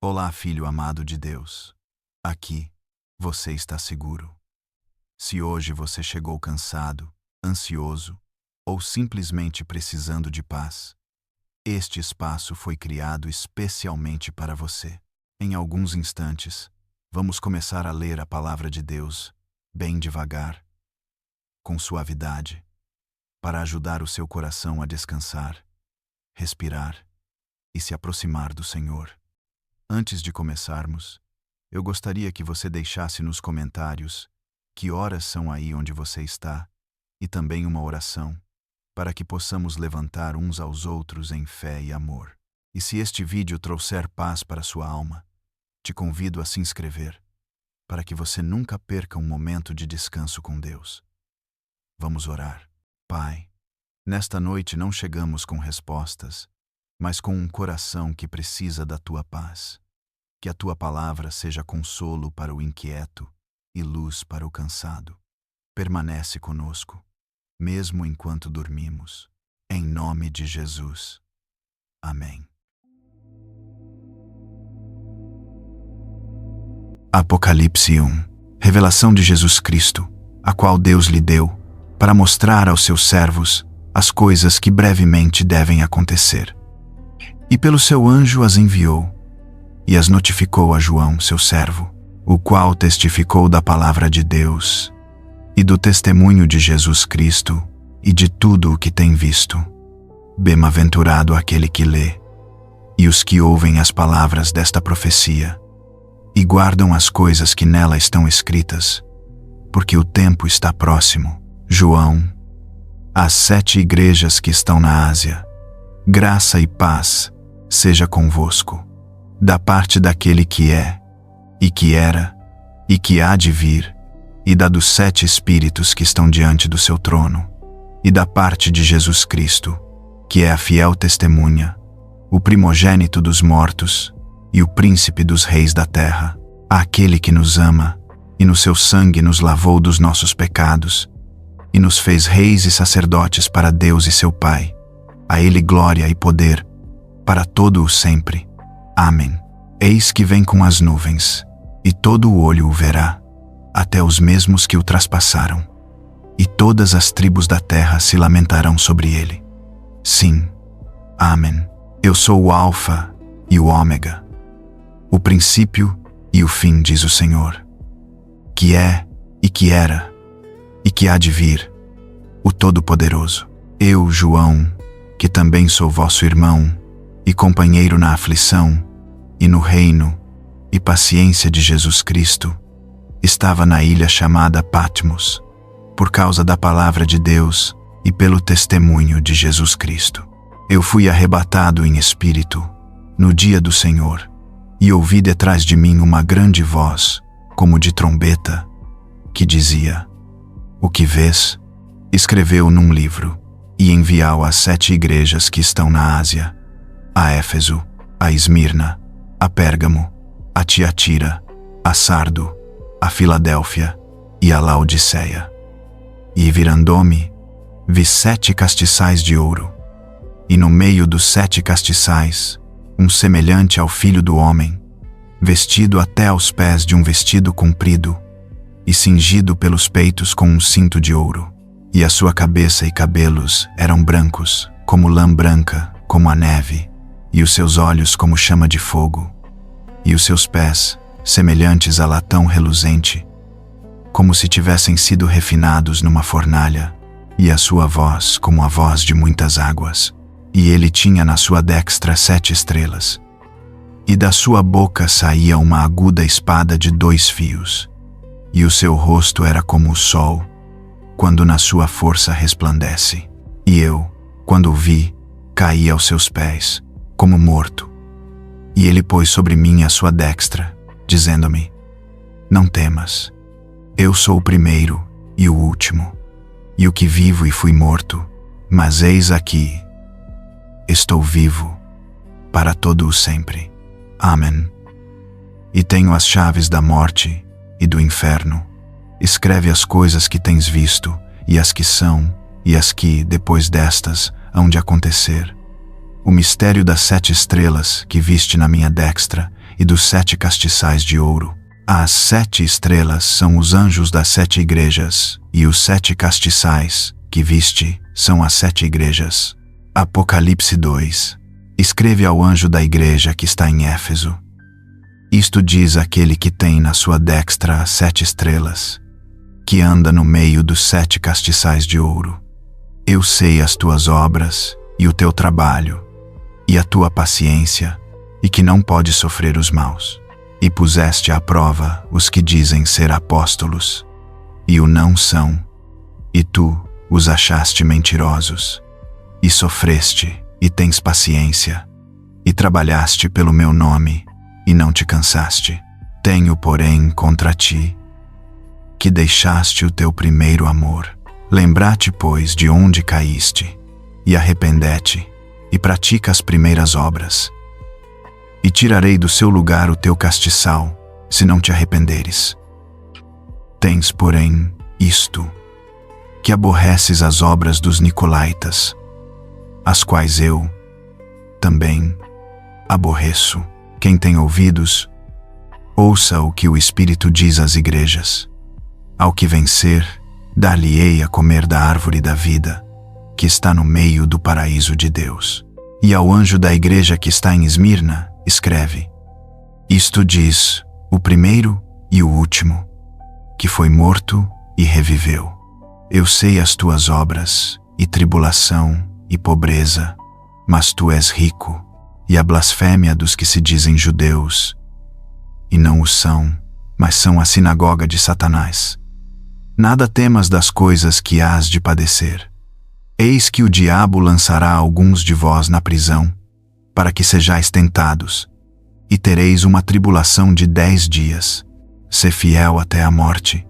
Olá, filho amado de Deus. Aqui, você está seguro. Se hoje você chegou cansado, ansioso ou simplesmente precisando de paz, este espaço foi criado especialmente para você. Em alguns instantes, vamos começar a ler a palavra de Deus, bem devagar, com suavidade, para ajudar o seu coração a descansar, respirar e se aproximar do Senhor. Antes de começarmos, eu gostaria que você deixasse nos comentários que horas são aí onde você está e também uma oração, para que possamos levantar uns aos outros em fé e amor. E se este vídeo trouxer paz para sua alma, te convido a se inscrever, para que você nunca perca um momento de descanso com Deus. Vamos orar. Pai, nesta noite não chegamos com respostas, mas com um coração que precisa da Tua paz. Que a Tua palavra seja consolo para o inquieto e luz para o cansado. Permanece conosco, mesmo enquanto dormimos. Em nome de Jesus. Amém. Apocalipse 1. Revelação de Jesus Cristo, a qual Deus lhe deu, para mostrar aos seus servos as coisas que brevemente devem acontecer. E pelo seu anjo as enviou, e as notificou a João, seu servo, o qual testificou da palavra de Deus, e do testemunho de Jesus Cristo, e de tudo o que tem visto. Bem-aventurado aquele que lê, e os que ouvem as palavras desta profecia, e guardam as coisas que nela estão escritas, porque o tempo está próximo. João, às 7 igrejas que estão na Ásia, graça e paz seja convosco, da parte daquele que é, e que era, e que há de vir, e da dos 7 Espíritos que estão diante do seu trono, e da parte de Jesus Cristo, que é a fiel testemunha, o primogênito dos mortos, e o príncipe dos reis da terra, aquele que nos ama, e no seu sangue nos lavou dos nossos pecados, e nos fez reis e sacerdotes para Deus e seu Pai. A ele glória e poder, para todo o sempre. Amém. Eis que vem com as nuvens, e todo o olho o verá, até os mesmos que o traspassaram, e todas as tribos da terra se lamentarão sobre ele. Sim. Amém. Eu sou o Alfa e o Ômega, o princípio e o fim, diz o Senhor, que é, e que era, e que há de vir, o Todo-Poderoso. Eu, João, que também sou vosso irmão, e companheiro na aflição, e no reino, e paciência de Jesus Cristo, estava na ilha chamada Patmos, por causa da palavra de Deus e pelo testemunho de Jesus Cristo. Eu fui arrebatado em espírito, no dia do Senhor, e ouvi detrás de mim uma grande voz, como de trombeta, que dizia: O que vês, escreveu num livro, e enviá-o às 7 igrejas que estão na Ásia, a Éfeso, a Esmirna, a Pérgamo, a Tiatira, a Sardo, a Filadélfia e a Laodiceia. E virando-me, vi 7 castiçais de ouro, e no meio dos 7 castiçais, um semelhante ao Filho do Homem, vestido até aos pés de um vestido comprido, e cingido pelos peitos com um cinto de ouro, e a sua cabeça e cabelos eram brancos, como lã branca, como a neve, e os seus olhos como chama de fogo, e os seus pés, semelhantes a latão reluzente, como se tivessem sido refinados numa fornalha, e a sua voz como a voz de muitas águas. E ele tinha na sua destra 7 estrelas, e da sua boca saía uma aguda espada de 2 fios, e o seu rosto era como o sol, quando na sua força resplandece. E eu, quando o vi, caí aos seus pés, como morto. E ele pôs sobre mim a sua destra, dizendo-me: Não temas, eu sou o primeiro e o último, e o que vivo e fui morto, mas eis aqui, estou vivo, para todo o sempre. Amém. E tenho as chaves da morte e do inferno. Escreve as coisas que tens visto, e as que são, e as que, depois destas, hão de acontecer. O mistério das 7 estrelas que viste na minha destra, e dos 7 castiçais de ouro. As 7 estrelas são os anjos das 7 igrejas, e os 7 castiçais que viste são as 7 igrejas. Apocalipse 2. Escreve ao anjo da igreja que está em Éfeso. Isto diz aquele que tem na sua destra as 7 estrelas, que anda no meio dos 7 castiçais de ouro. Eu sei as tuas obras, e o teu trabalho, e a tua paciência, e que não podes sofrer os maus. E puseste à prova os que dizem ser apóstolos, e o não são, e tu os achaste mentirosos. E sofreste, e tens paciência, e trabalhaste pelo meu nome, e não te cansaste. Tenho, porém, contra ti, que deixaste o teu primeiro amor. Lembra-te, pois, de onde caíste, e arrepende-te, e pratica as primeiras obras. E tirarei do seu lugar o teu castiçal, se não te arrependeres. Tens, porém, isto, que aborreces as obras dos nicolaítas, as quais eu, também, aborreço. Quem tem ouvidos, ouça o que o Espírito diz às igrejas. Ao que vencer, dar-lhe-ei a comer da árvore da vida, que está no meio do paraíso de Deus. E ao anjo da igreja que está em Esmirna, escreve: Isto diz o primeiro e o último, que foi morto e reviveu. Eu sei as tuas obras, e tribulação, e pobreza, mas tu és rico, e a blasfémia dos que se dizem judeus, e não o são, mas são a sinagoga de Satanás. Nada temas das coisas que hás de padecer. Eis que o diabo lançará alguns de vós na prisão, para que sejais tentados, e tereis uma tribulação de 10 dias. Sê fiel até a morte,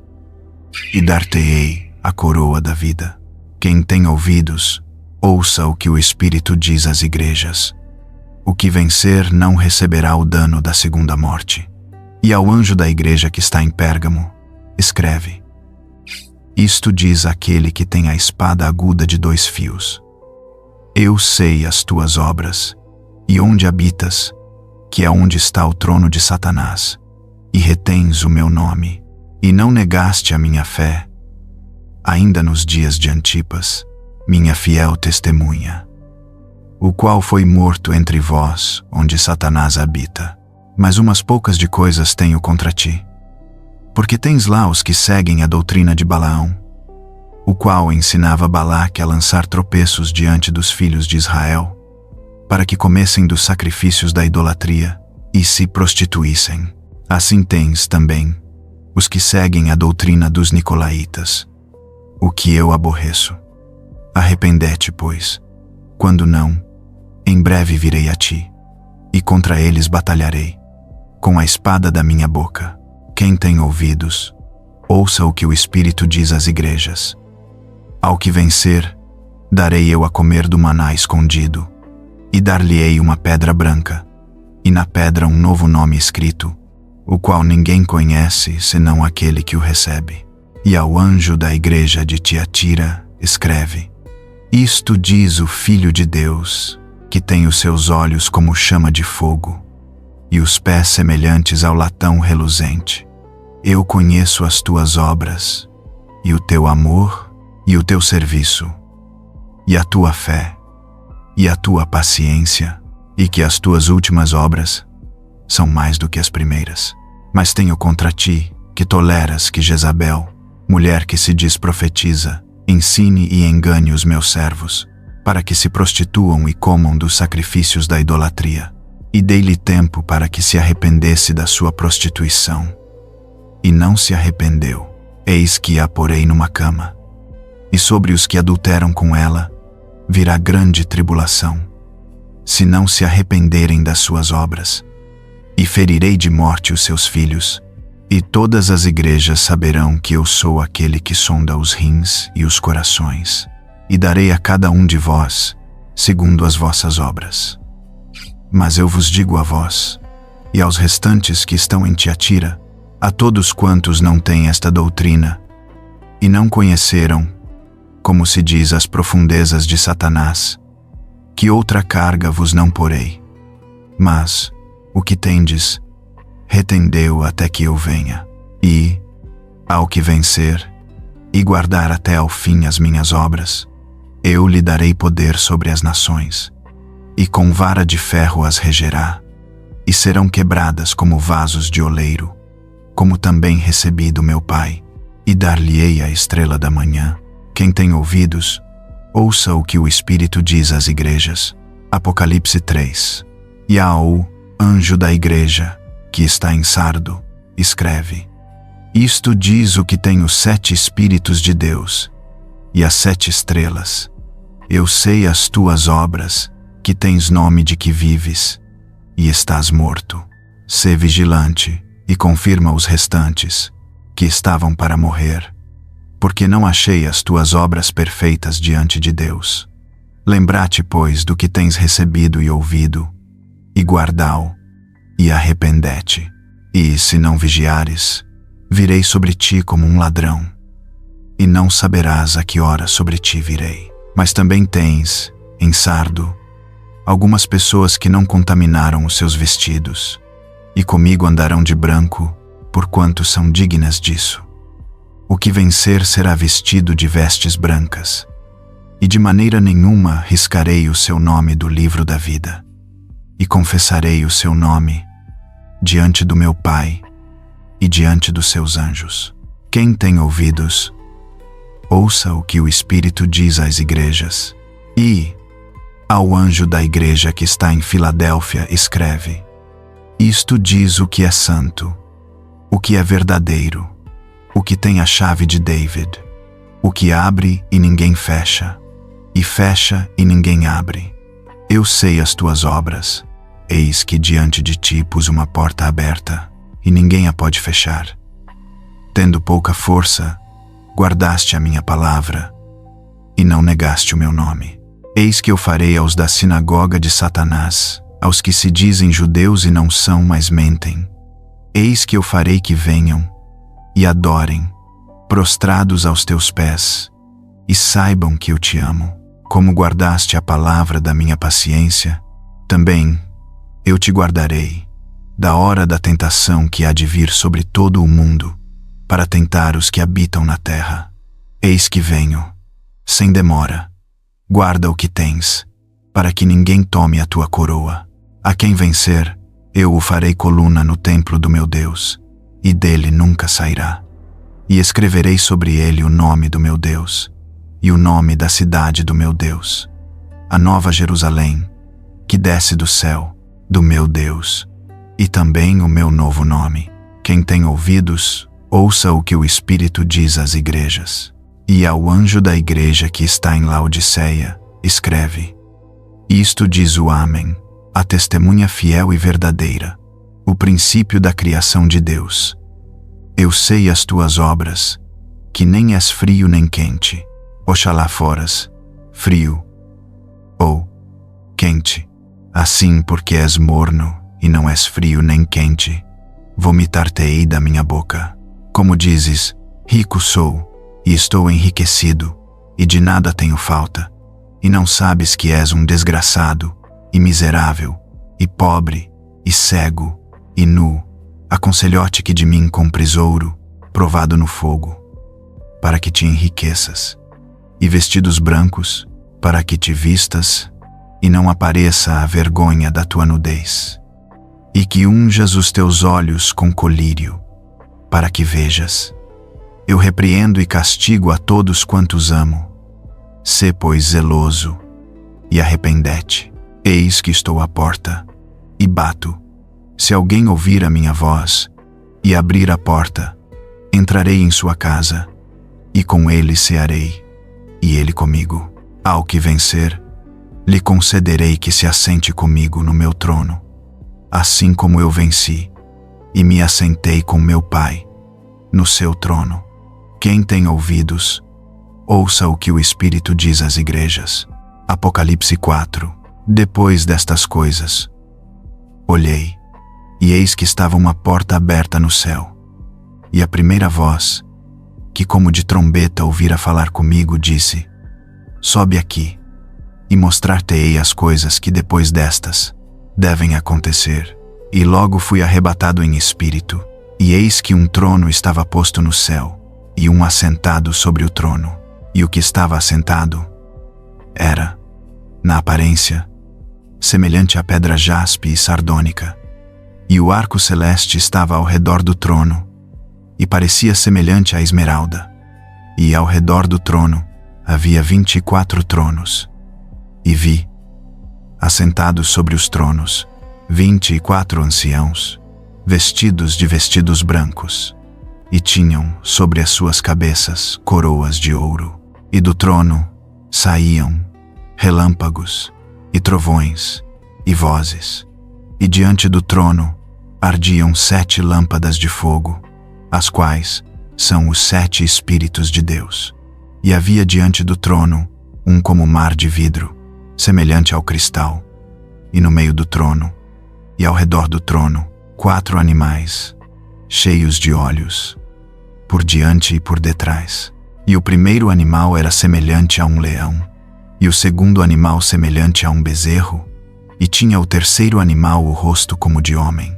e dar-te-ei a coroa da vida. Quem tem ouvidos, ouça o que o Espírito diz às igrejas. O que vencer não receberá o dano da segunda morte. E ao anjo da igreja que está em Pérgamo, escreve: Isto diz aquele que tem a espada aguda de 2 fios. Eu sei as tuas obras, e onde habitas, que é onde está o trono de Satanás, e retens o meu nome, e não negaste a minha fé, ainda nos dias de Antipas, minha fiel testemunha, o qual foi morto entre vós, onde Satanás habita. Mas umas poucas de coisas tenho contra ti, porque tens lá os que seguem a doutrina de Balaão, o qual ensinava Balaque a lançar tropeços diante dos filhos de Israel, para que comessem dos sacrifícios da idolatria e se prostituíssem. Assim tens também os que seguem a doutrina dos nicolaítas, o que eu aborreço. Arrepende-te, pois, quando não, em breve virei a ti, e contra eles batalharei, com a espada da minha boca. Quem tem ouvidos, ouça o que o Espírito diz às igrejas. Ao que vencer, darei eu a comer do maná escondido, e dar-lhe-ei uma pedra branca, e na pedra um novo nome escrito, o qual ninguém conhece senão aquele que o recebe. E ao anjo da igreja de Tiatira, escreve: Isto diz o Filho de Deus, que tem os seus olhos como chama de fogo, e os pés semelhantes ao latão reluzente. Eu conheço as tuas obras, e o teu amor, e o teu serviço, e a tua fé, e a tua paciência, e que as tuas últimas obras são mais do que as primeiras. Mas tenho contra ti que toleras que Jezabel, mulher que se diz profetiza, ensine e engane os meus servos, para que se prostituam e comam dos sacrifícios da idolatria. E dei-lhe tempo para que se arrependesse da sua prostituição. E não se arrependeu. Eis que a porei numa cama. E sobre os que adulteram com ela, virá grande tribulação, se não se arrependerem das suas obras. E ferirei de morte os seus filhos, e todas as igrejas saberão que eu sou aquele que sonda os rins e os corações, e darei a cada um de vós, segundo as vossas obras. Mas eu vos digo a vós, e aos restantes que estão em Tiatira, a todos quantos não têm esta doutrina, e não conheceram, como se diz, as profundezas de Satanás, que outra carga vos não porei. Mas, o que tendes, retendeu até que eu venha. E, ao que vencer, e guardar até ao fim as minhas obras, eu lhe darei poder sobre as nações, e com vara de ferro as regerá, e serão quebradas como vasos de oleiro, como também recebi do meu Pai, e dar-lhe-ei a estrela da manhã. Quem tem ouvidos, ouça o que o Espírito diz às igrejas. Apocalipse 3. E ao anjo da igreja, que está em Sardo, escreve: Isto diz o que tem os 7 Espíritos de Deus, e as 7 estrelas. Eu sei as tuas obras, que tens nome de que vives, e estás morto. Sê vigilante, e confirma os restantes, que estavam para morrer, porque não achei as tuas obras perfeitas diante de Deus. Lembra-te, pois, do que tens recebido e ouvido, e guarda-o, e arrepende-te. E, se não vigiares, virei sobre ti como um ladrão, e não saberás a que hora sobre ti virei. Mas também tens, em Sardo, algumas pessoas que não contaminaram os seus vestidos, e comigo andarão de branco, porquanto são dignas disso. O que vencer será vestido de vestes brancas, e de maneira nenhuma riscarei o seu nome do livro da vida, e confessarei o seu nome diante do meu Pai e diante dos seus anjos. Quem tem ouvidos, ouça o que o Espírito diz às igrejas. E, ao anjo da igreja que está em Filadélfia, escreve: Isto diz o que é santo, o que é verdadeiro, o que tem a chave de David, o que abre e ninguém fecha, e fecha e ninguém abre. Eu sei as tuas obras. Eis que diante de ti pus uma porta aberta, e ninguém a pode fechar. Tendo pouca força, guardaste a minha palavra, e não negaste o meu nome. Eis que eu farei aos da sinagoga de Satanás, aos que se dizem judeus e não são, mas mentem. Eis que eu farei que venham, e adorem, prostrados aos teus pés, e saibam que eu te amo. Como guardaste a palavra da minha paciência, também eu te guardarei, da hora da tentação que há de vir sobre todo o mundo, para tentar os que habitam na terra. Eis que venho, sem demora. Guarda o que tens, para que ninguém tome a tua coroa. A quem vencer, eu o farei coluna no templo do meu Deus, e dele nunca sairá. E escreverei sobre ele o nome do meu Deus, e o nome da cidade do meu Deus, a nova Jerusalém, que desce do céu, do meu Deus, e também o meu novo nome. Quem tem ouvidos, ouça o que o Espírito diz às igrejas. E ao anjo da igreja que está em Laodiceia, escreve: Isto diz o Amém, a testemunha fiel e verdadeira, o princípio da criação de Deus. Eu sei as tuas obras, que nem és frio nem quente. Oxalá foras frio ou quente. Assim, porque és morno e não és frio nem quente, vomitar-te-ei da minha boca. Como dizes: rico sou, e estou enriquecido, e de nada tenho falta, e não sabes que és um desgraçado, e miserável, e pobre, e cego, e nu. Aconselho-te que de mim compres ouro, provado no fogo, para que te enriqueças, e vestidos brancos, para que te vistas, e não apareça a vergonha da tua nudez. E que unjas os teus olhos com colírio, para que vejas. Eu repreendo e castigo a todos quantos amo. Sê, pois, zeloso, e arrepende-te. Eis que estou à porta, e bato. Se alguém ouvir a minha voz, e abrir a porta, entrarei em sua casa, e com ele cearei, e ele comigo. Ao que vencer, lhe concederei que se assente comigo no meu trono, assim como eu venci, e me assentei com meu Pai, no seu trono. Quem tem ouvidos, ouça o que o Espírito diz às igrejas. Apocalipse 4. Depois destas coisas, olhei, e eis que estava uma porta aberta no céu. E a primeira voz, que como de trombeta ouvira falar comigo, disse: Sobe aqui, e mostrar-te-ei as coisas que depois destas devem acontecer. E logo fui arrebatado em espírito, e eis que um trono estava posto no céu, e um assentado sobre o trono. E o que estava assentado era, na aparência, semelhante à pedra jaspe e sardônica, e o arco celeste estava ao redor do trono, e parecia semelhante à esmeralda. E ao redor do trono havia 24 tronos. E vi, assentados sobre os tronos, 24 anciãos, vestidos de vestidos brancos, e tinham sobre as suas cabeças coroas de ouro. E do trono saíam relâmpagos, e trovões, e vozes. E diante do trono ardiam 7 lâmpadas de fogo, as quais são os 7 Espíritos de Deus. E havia diante do trono um como mar de vidro, semelhante ao cristal, e no meio do trono, e ao redor do trono, 4 animais, cheios de olhos, por diante e por detrás. E o primeiro animal era semelhante a um leão, e o segundo animal semelhante a um bezerro, e tinha o terceiro animal o rosto como de homem,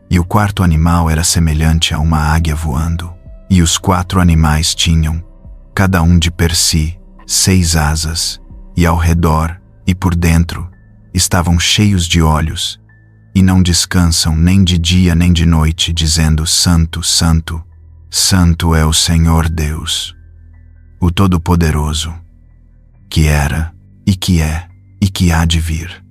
e o quarto animal era semelhante a uma águia voando. E os 4 animais tinham, cada um de per si, 6 asas, e ao redor e por dentro estavam cheios de olhos, e não descansam nem de dia nem de noite, dizendo: Santo, Santo, Santo é o Senhor Deus, o Todo-Poderoso, que era, e que é, e que há de vir.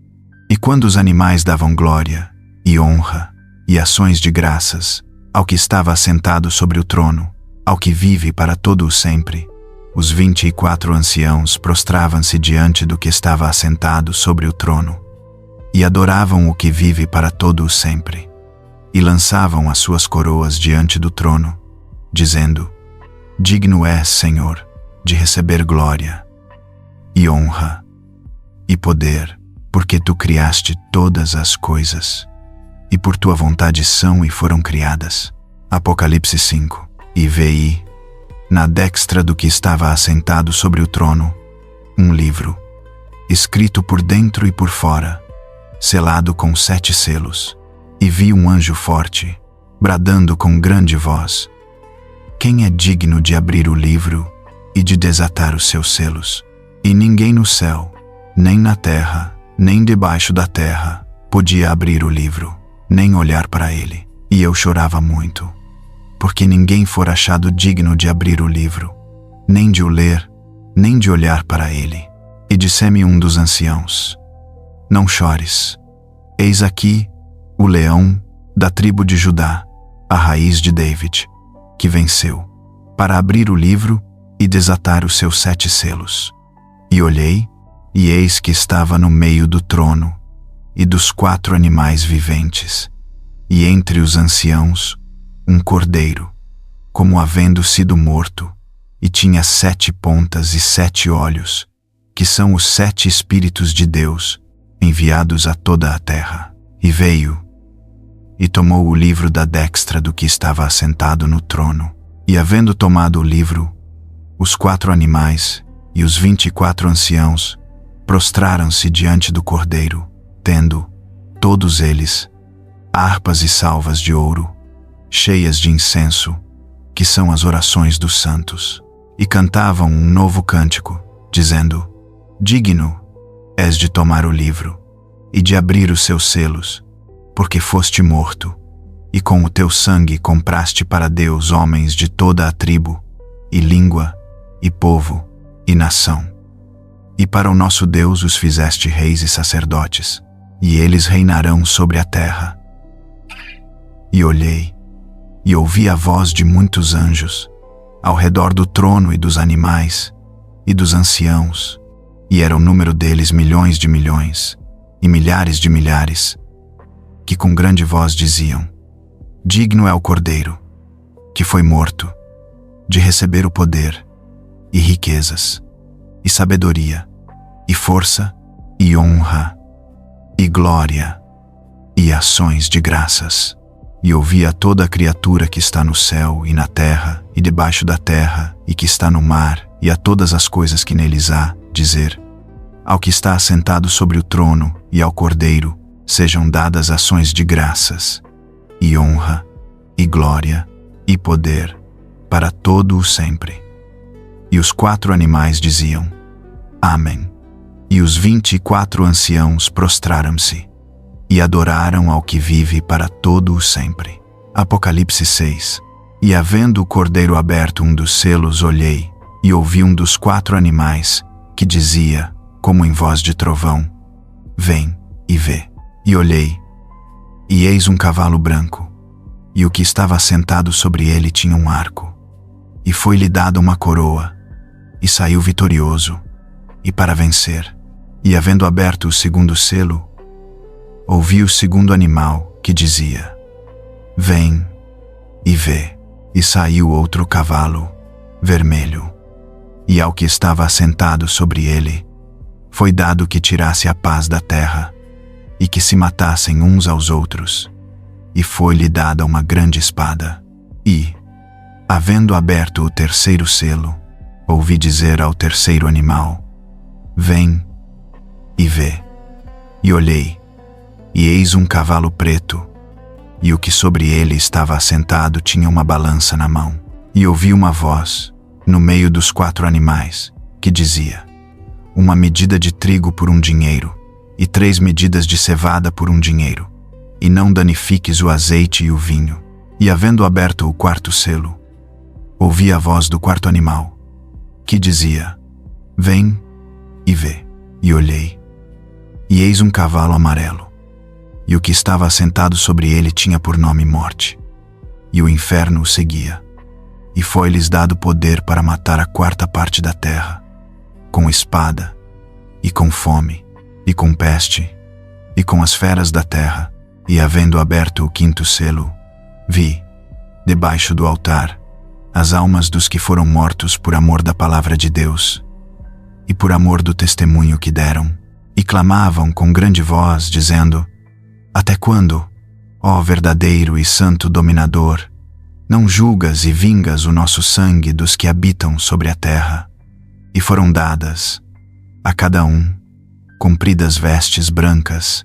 E quando os animais davam glória, e honra, e ações de graças, ao que estava assentado sobre o trono, ao que vive para todo o sempre, os 24 anciãos prostravam-se diante do que estava assentado sobre o trono, e adoravam o que vive para todo o sempre, e lançavam as suas coroas diante do trono, dizendo: Digno és, Senhor, de receber glória, e honra, e poder, porque tu criaste todas as coisas, e por tua vontade são e foram criadas. Apocalipse 5. E vi, na destra do que estava assentado sobre o trono, um livro, escrito por dentro e por fora, selado com 7 selos. E vi um anjo forte, bradando com grande voz: Quem é digno de abrir o livro e de desatar os seus selos? E ninguém no céu, nem na terra, nem debaixo da terra, podia abrir o livro, nem olhar para ele. E eu chorava muito, porque ninguém fora achado digno de abrir o livro, nem de o ler, nem de olhar para ele. E disse-me um dos anciãos: Não chores. Eis aqui o leão da tribo de Judá, a raiz de David, que venceu, para abrir o livro e desatar os seus 7 selos. E olhei, e eis que estava no meio do trono e dos 4 animais viventes, e entre os anciãos, um cordeiro, como havendo sido morto, e tinha 7 pontas e 7 olhos, que são os 7 Espíritos de Deus, enviados a toda a terra. E veio, e tomou o livro da destra do que estava assentado no trono. E havendo tomado o livro, os 4 animais e os 24 anciãos prostraram-se diante do cordeiro, tendo, todos eles, harpas e salvas de ouro, cheias de incenso, que são as orações dos santos. E cantavam um novo cântico, dizendo: Digno és de tomar o livro e de abrir os seus selos, porque foste morto, e com o teu sangue compraste para Deus homens de toda a tribo, e língua, e povo, e nação. E para o nosso Deus os fizeste reis e sacerdotes, e eles reinarão sobre a terra. E olhei, e ouvi a voz de muitos anjos, ao redor do trono e dos animais, e dos anciãos, e era o número deles milhões de milhões, e milhares de milhares, que com grande voz diziam: Digno é o Cordeiro, que foi morto, de receber o poder, e riquezas, e sabedoria, e força, e honra, e glória, e ações de graças. E ouvi a toda a criatura que está no céu e na terra e debaixo da terra e que está no mar e a todas as coisas que neles há, dizer: Ao que está assentado sobre o trono e ao Cordeiro, sejam dadas ações de graças, e honra, e glória, e poder, para todo o sempre. E os 4 animais diziam: Amém. E os 24 anciãos prostraram-se, e adoraram ao que vive para todo o sempre. Apocalipse 6. E havendo o cordeiro aberto um dos selos, olhei, e ouvi um dos 4 animais, que dizia, como em voz de trovão: Vem, e vê. E olhei, e eis um cavalo branco, e o que estava sentado sobre ele tinha um arco, e foi-lhe dada uma coroa, e saiu vitorioso, e para vencer. E havendo aberto o segundo selo, ouvi o segundo animal, que dizia: Vem, e vê. E saiu outro cavalo, vermelho, e ao que estava assentado sobre ele, foi dado que tirasse a paz da terra, e que se matassem uns aos outros, e foi-lhe dada uma grande espada. E, havendo aberto o terceiro selo, ouvi dizer ao terceiro animal: Vem, e vê. E olhei, e eis um cavalo preto, e o que sobre ele estava assentado tinha uma balança na mão. E ouvi uma voz, no meio dos 4 animais, que dizia: Uma medida de trigo por 1 dinheiro, e 3 medidas de cevada por 1 dinheiro, e não danifiques o azeite e o vinho. E havendo aberto o 4º selo, ouvi a voz do 4º animal, que dizia: Vem, e vê. E olhei, e eis um cavalo amarelo, e o que estava assentado sobre ele tinha por nome Morte, e o inferno o seguia, e foi-lhes dado poder para matar a 4ª parte da terra, com espada, e com fome, e com peste, e com as feras da terra. E havendo aberto o 5º selo, vi, debaixo do altar, as almas dos que foram mortos por amor da palavra de Deus, e por amor do testemunho que deram, e clamavam com grande voz, dizendo: Até quando, ó verdadeiro e santo dominador, não julgas e vingas o nosso sangue dos que habitam sobre a terra? E foram dadas, a cada um, compridas vestes brancas,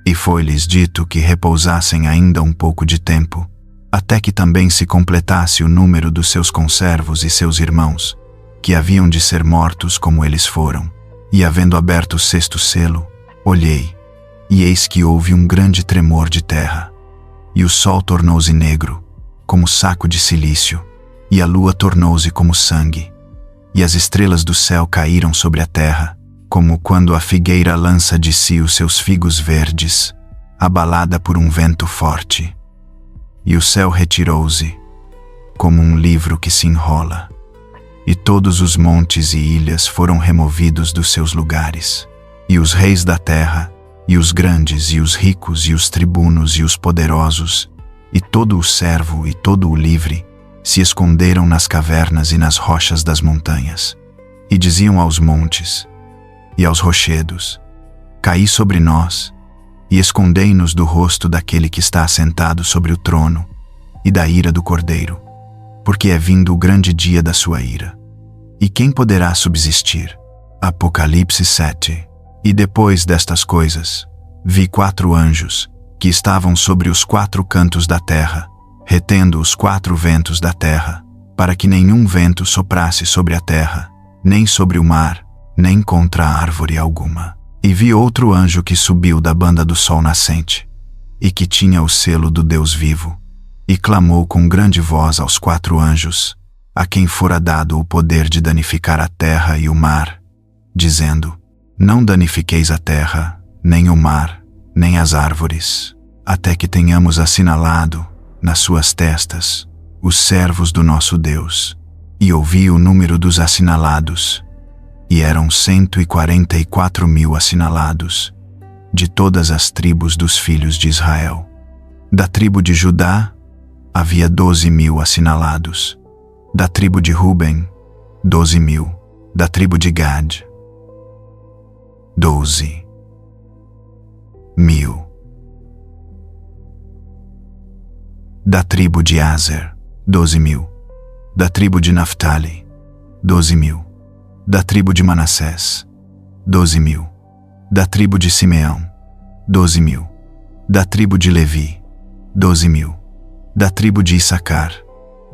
e foi-lhes dito que repousassem ainda um pouco de tempo, até que também se completasse o número dos seus conservos e seus irmãos, que haviam de ser mortos como eles foram. E havendo aberto o 6º selo, olhei, e eis que houve um grande tremor de terra, e o sol tornou-se negro, como saco de cilício, e a lua tornou-se como sangue, e as estrelas do céu caíram sobre a terra, como quando a figueira lança de si os seus figos verdes, abalada por um vento forte. E o céu retirou-se, como um livro que se enrola, e todos os montes e ilhas foram removidos dos seus lugares, e os reis da terra, e os grandes, e os ricos, e os tribunos, e os poderosos, e todo o servo e todo o livre, se esconderam nas cavernas e nas rochas das montanhas, e diziam aos montes e aos rochedos: Caí sobre nós, e escondei-nos do rosto daquele que está assentado sobre o trono, e da ira do Cordeiro, porque é vindo o grande dia da sua ira. E quem poderá subsistir? Apocalipse 7. E depois destas coisas, vi 4 anjos, que estavam sobre os 4 cantos da terra, retendo os 4 ventos da terra, para que nenhum vento soprasse sobre a terra, nem sobre o mar, nem contra árvore alguma. E vi outro anjo que subiu da banda do sol nascente, e que tinha o selo do Deus vivo, e clamou com grande voz aos 4 anjos, a quem fora dado o poder de danificar a terra e o mar, dizendo: Não danifiqueis a terra, nem o mar, nem as árvores, até que tenhamos assinalado, nas suas testas, os servos do nosso Deus. E ouvi o número dos assinalados, e eram 144.000 assinalados, de todas as tribos dos filhos de Israel. Da tribo de Judá, havia 12.000 assinalados. Da tribo de Ruben, 12.000. Da tribo de Gad, 12.000. Da tribo de Aser, 12.000. Da tribo de Naftali, 12.000. Da tribo de Manassés, 12.000. Da tribo de Simeão, 12.000. Da tribo de Levi, 12.000. Da tribo de Issacar,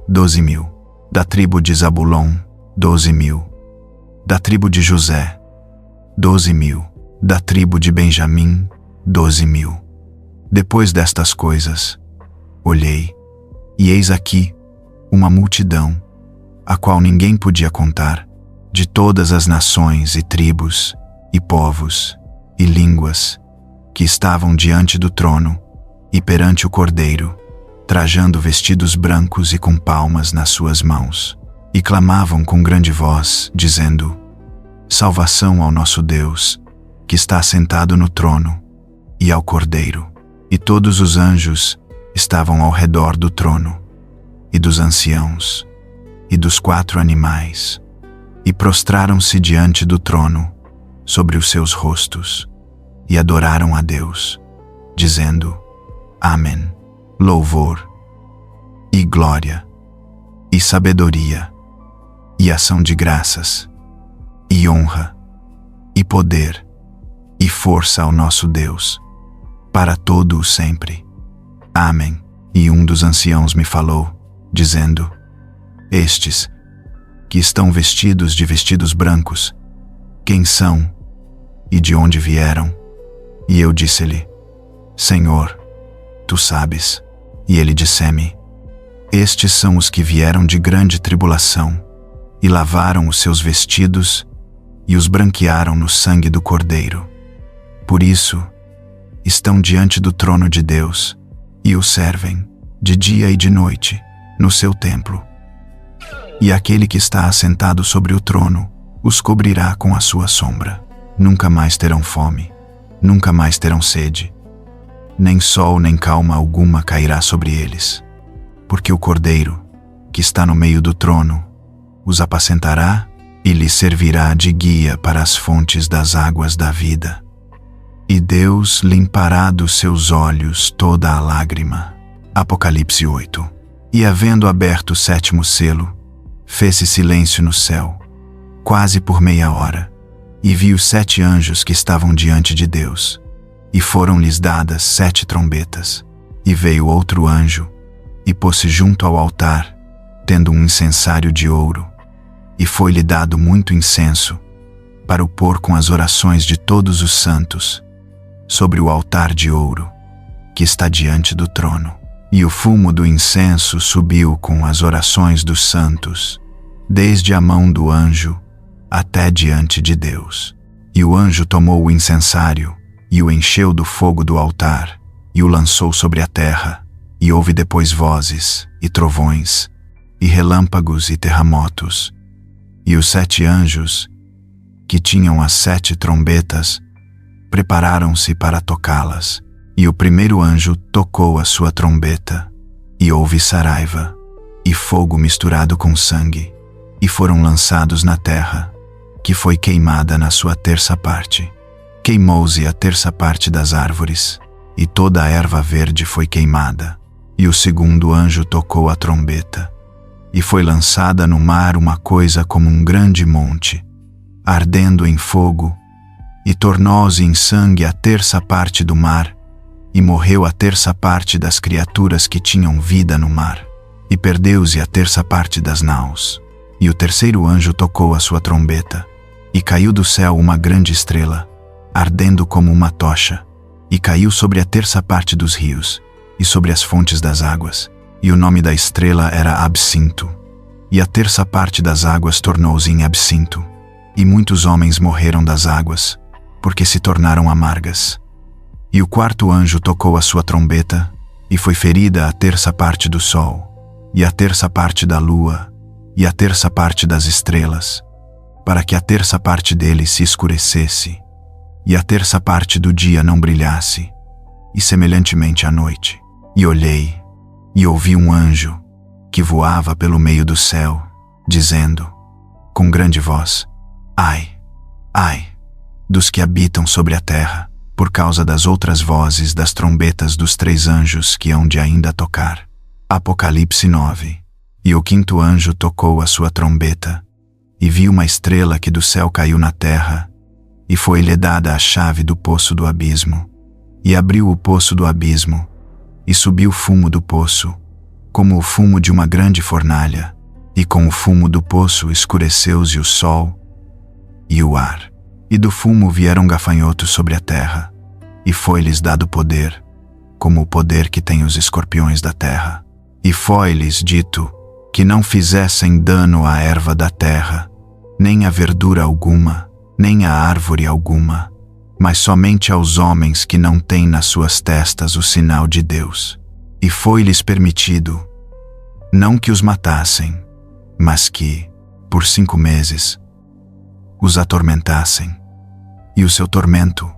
12.000. Da tribo de Zabulon, 12.000. Da tribo de José, 12.000. Da tribo de Benjamim, 12.000. Depois destas coisas, olhei, e eis aqui uma multidão, a qual ninguém podia contar, de todas as nações e tribos, e povos, e línguas, que estavam diante do trono, e perante o Cordeiro, trajando vestidos brancos e com palmas nas suas mãos, e clamavam com grande voz, dizendo: Salvação ao nosso Deus, que está assentado no trono, e ao Cordeiro. E todos os anjos estavam ao redor do trono, e dos anciãos, e dos 4 animais, e prostraram-se diante do trono, sobre os seus rostos, e adoraram a Deus, dizendo: Amém. Louvor, e glória, e sabedoria, e ação de graças, e honra, e poder, e força ao nosso Deus, para todo o sempre. Amém. E um dos anciãos me falou, dizendo: Estes, que estão vestidos de vestidos brancos, quem são e de onde vieram? E eu disse-lhe: Senhor, tu sabes. E ele disse-me: Estes são os que vieram de grande tribulação, e lavaram os seus vestidos, e os branquearam no sangue do Cordeiro. Por isso, estão diante do trono de Deus, e o servem, de dia e de noite, no seu templo. E aquele que está assentado sobre o trono os cobrirá com a sua sombra. Nunca mais terão fome, nunca mais terão sede. Nem sol nem calma alguma cairá sobre eles. Porque o Cordeiro, que está no meio do trono, os apacentará e lhes servirá de guia para as fontes das águas da vida. E Deus limpará dos seus olhos toda a lágrima. Apocalipse 8. E havendo aberto o 7º selo, fez-se silêncio no céu, quase por meia hora, e vi os 7 anjos que estavam diante de Deus, e foram-lhes dadas 7 trombetas. E veio outro anjo, e pôs-se junto ao altar, tendo um incensário de ouro, e foi-lhe dado muito incenso, para o pôr com as orações de todos os santos, sobre o altar de ouro, que está diante do trono. E o fumo do incenso subiu com as orações dos santos, desde a mão do anjo até diante de Deus. E o anjo tomou o incensário, e o encheu do fogo do altar, e o lançou sobre a terra, e houve depois vozes, e trovões, e relâmpagos e terremotos. E os 7 anjos, que tinham as 7 trombetas, prepararam-se para tocá-las. E o primeiro anjo tocou a sua trombeta, e houve saraiva, e fogo misturado com sangue, e foram lançados na terra, que foi queimada na sua 3ª parte. Queimou-se a 3ª parte das árvores, e toda a erva verde foi queimada. E o segundo anjo tocou a trombeta, e foi lançada no mar uma coisa como um grande monte, ardendo em fogo, e tornou-se em sangue a 3ª parte do mar, e morreu a 3ª parte das criaturas que tinham vida no mar, e perdeu-se a 3ª parte das naus. E o terceiro anjo tocou a sua trombeta, e caiu do céu uma grande estrela, ardendo como uma tocha, e caiu sobre a 3ª parte dos rios, e sobre as fontes das águas, e o nome da estrela era Absinto. E a 3ª parte das águas tornou-se em absinto, e muitos homens morreram das águas, porque se tornaram amargas. E o 4º anjo tocou a sua trombeta, e foi ferida a 3ª parte do sol, e a 3ª parte da lua, e a 3ª parte das estrelas, para que a 3ª parte deles se escurecesse, e a 3ª parte do dia não brilhasse, e semelhantemente à noite. E olhei, e ouvi um anjo, que voava pelo meio do céu, dizendo, com grande voz: Ai, ai, dos que habitam sobre a terra, por causa das outras vozes das trombetas dos 3 anjos que hão de ainda tocar. Apocalipse 9. E o 5º anjo tocou a sua trombeta, e vi uma estrela que do céu caiu na terra, e foi-lhe dada a chave do poço do abismo. e abriu o poço do abismo, e subiu fumo do poço, como o fumo de uma grande fornalha, e com o fumo do poço escureceu-se o sol e o ar. E do fumo vieram gafanhotos sobre a terra, e foi-lhes dado poder, como o poder que tem os escorpiões da terra. E foi-lhes dito que não fizessem dano à erva da terra, nem a verdura alguma, nem a árvore alguma, mas somente aos homens que não têm nas suas testas o sinal de Deus. E foi-lhes permitido, não que os matassem, mas que, por 5 meses, os atormentassem. E o seu tormento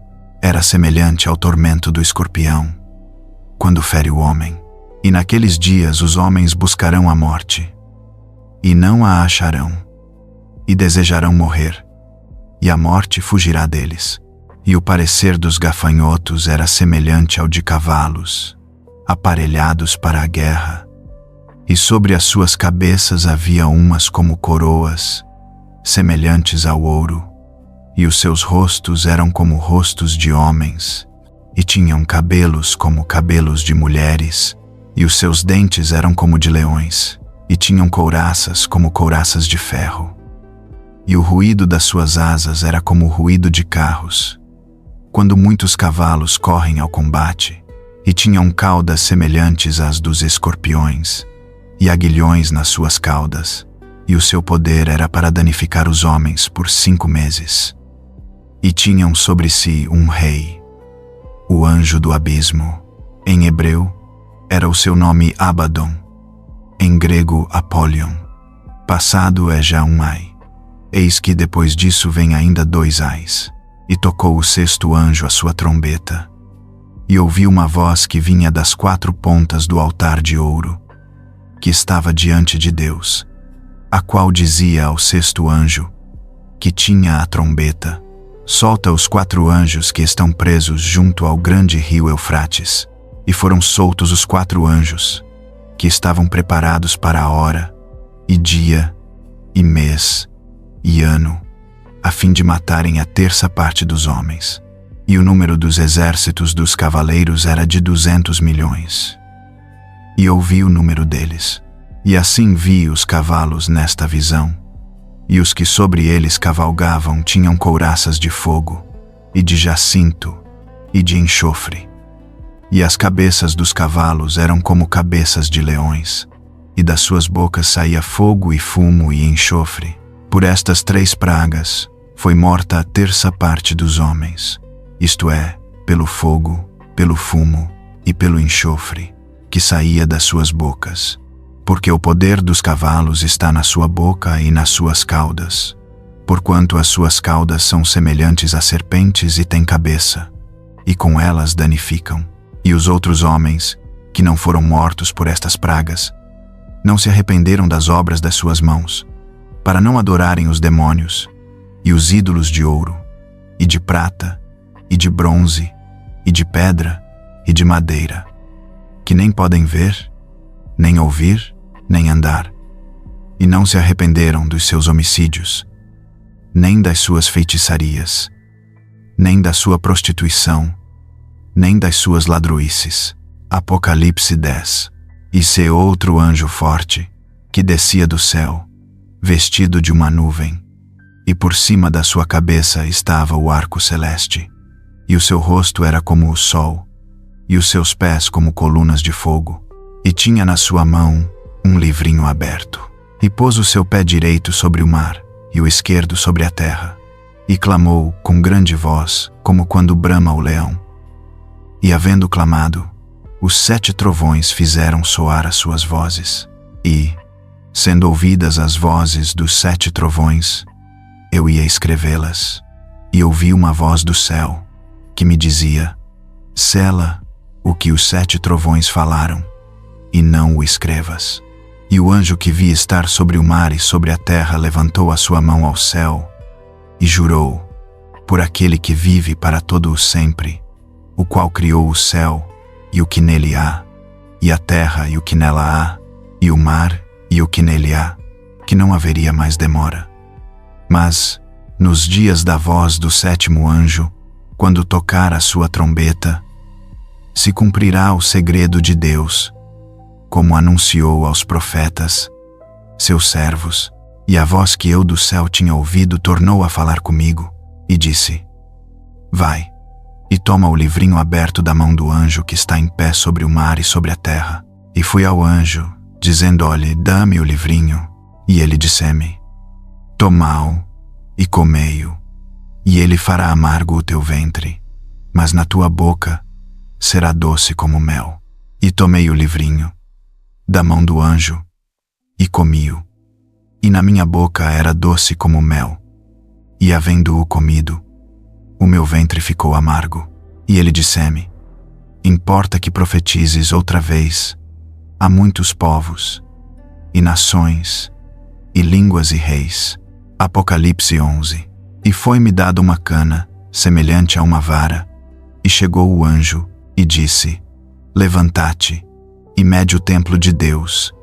era semelhante ao tormento do escorpião, quando fere o homem. E naqueles dias os homens buscarão a morte, e não a acharão, e desejarão morrer, e a morte fugirá deles. E o parecer dos gafanhotos era semelhante ao de cavalos, aparelhados para a guerra, e sobre as suas cabeças havia umas como coroas, semelhantes ao ouro, e os seus rostos eram como rostos de homens, e tinham cabelos como cabelos de mulheres, e os seus dentes eram como de leões, e tinham couraças como couraças de ferro. E o ruído das suas asas era como o ruído de carros, quando muitos cavalos correm ao combate, e tinham caudas semelhantes às dos escorpiões, e aguilhões nas suas caudas, e o seu poder era para danificar os homens por 5 meses. E tinham sobre si um rei, o anjo do abismo. Em hebreu, era o seu nome Abaddon, em grego Apollyon. Passado é já um ai. Eis que depois disso vem ainda 2 ais. E tocou o 6º anjo a sua trombeta. E ouvi uma voz que vinha das 4 pontas do altar de ouro, que estava diante de Deus, a qual dizia ao 6º anjo, que tinha a trombeta: solta os 4 anjos que estão presos junto ao grande rio Eufrates. E foram soltos os 4 anjos, que estavam preparados para a hora, e dia, e mês, e ano, a fim de matarem a 1/3 parte dos homens. E o número dos exércitos dos cavaleiros era de 200 milhões. E ouvi o número deles. E assim vi os cavalos nesta visão. E os que sobre eles cavalgavam tinham couraças de fogo, e de jacinto, e de enxofre. E as cabeças dos cavalos eram como cabeças de leões, e das suas bocas saía fogo e fumo e enxofre. Por estas 3 pragas foi morta a 1/3 parte dos homens, isto é, pelo fogo, pelo fumo e pelo enxofre, que saía das suas bocas. Porque o poder dos cavalos está na sua boca e nas suas caudas, porquanto as suas caudas são semelhantes a serpentes e têm cabeça, e com elas danificam. E os outros homens, que não foram mortos por estas pragas, não se arrependeram das obras das suas mãos, para não adorarem os demônios, e os ídolos de ouro, e de prata, e de bronze, e de pedra, e de madeira, que nem podem ver, nem ouvir, nem andar. E não se arrependeram dos seus homicídios, nem das suas feitiçarias, nem da sua prostituição, nem das suas ladruices. Apocalipse 10. E se outro anjo forte, que descia do céu, vestido de uma nuvem, e por cima da sua cabeça estava o arco celeste, e o seu rosto era como o sol, e os seus pés como colunas de fogo, e tinha na sua mão um livrinho aberto. E pôs o seu pé direito sobre o mar, e o esquerdo sobre a terra, e clamou com grande voz, como quando brama o leão. E havendo clamado, os 7 trovões fizeram soar as suas vozes. E, sendo ouvidas as vozes dos 7 trovões, eu ia escrevê-las. E ouvi uma voz do céu, que me dizia: sela o que os 7 trovões falaram, e não o escrevas. E o anjo que vi estar sobre o mar e sobre a terra levantou a sua mão ao céu, e jurou, por aquele que vive para todo o sempre, o qual criou o céu, e o que nele há, e a terra e o que nela há, e o mar e o que nele há, que não haveria mais demora. Mas, nos dias da voz do 7º anjo, quando tocar a sua trombeta, se cumprirá o segredo de Deus, como anunciou aos profetas, seus servos, e a voz que eu do céu tinha ouvido tornou a falar comigo, e disse: Vai, e toma o livrinho aberto da mão do anjo que está em pé sobre o mar e sobre a terra. E fui ao anjo, dizendo-lhe: Dá-me o livrinho. E ele disse-me: Tomai-o e comei-o, e ele fará amargo o teu ventre, mas na tua boca será doce como mel. E tomei o livrinho da mão do anjo e comi-o, e na minha boca era doce como mel, e havendo-o comido, o meu ventre ficou amargo. E ele disse-me: Importa que profetizes outra vez a muitos povos, e nações, e línguas e reis. Apocalipse 11. E foi-me dada uma cana, semelhante a uma vara, e chegou o anjo, e disse: Levanta-te, e mede o templo de Deus,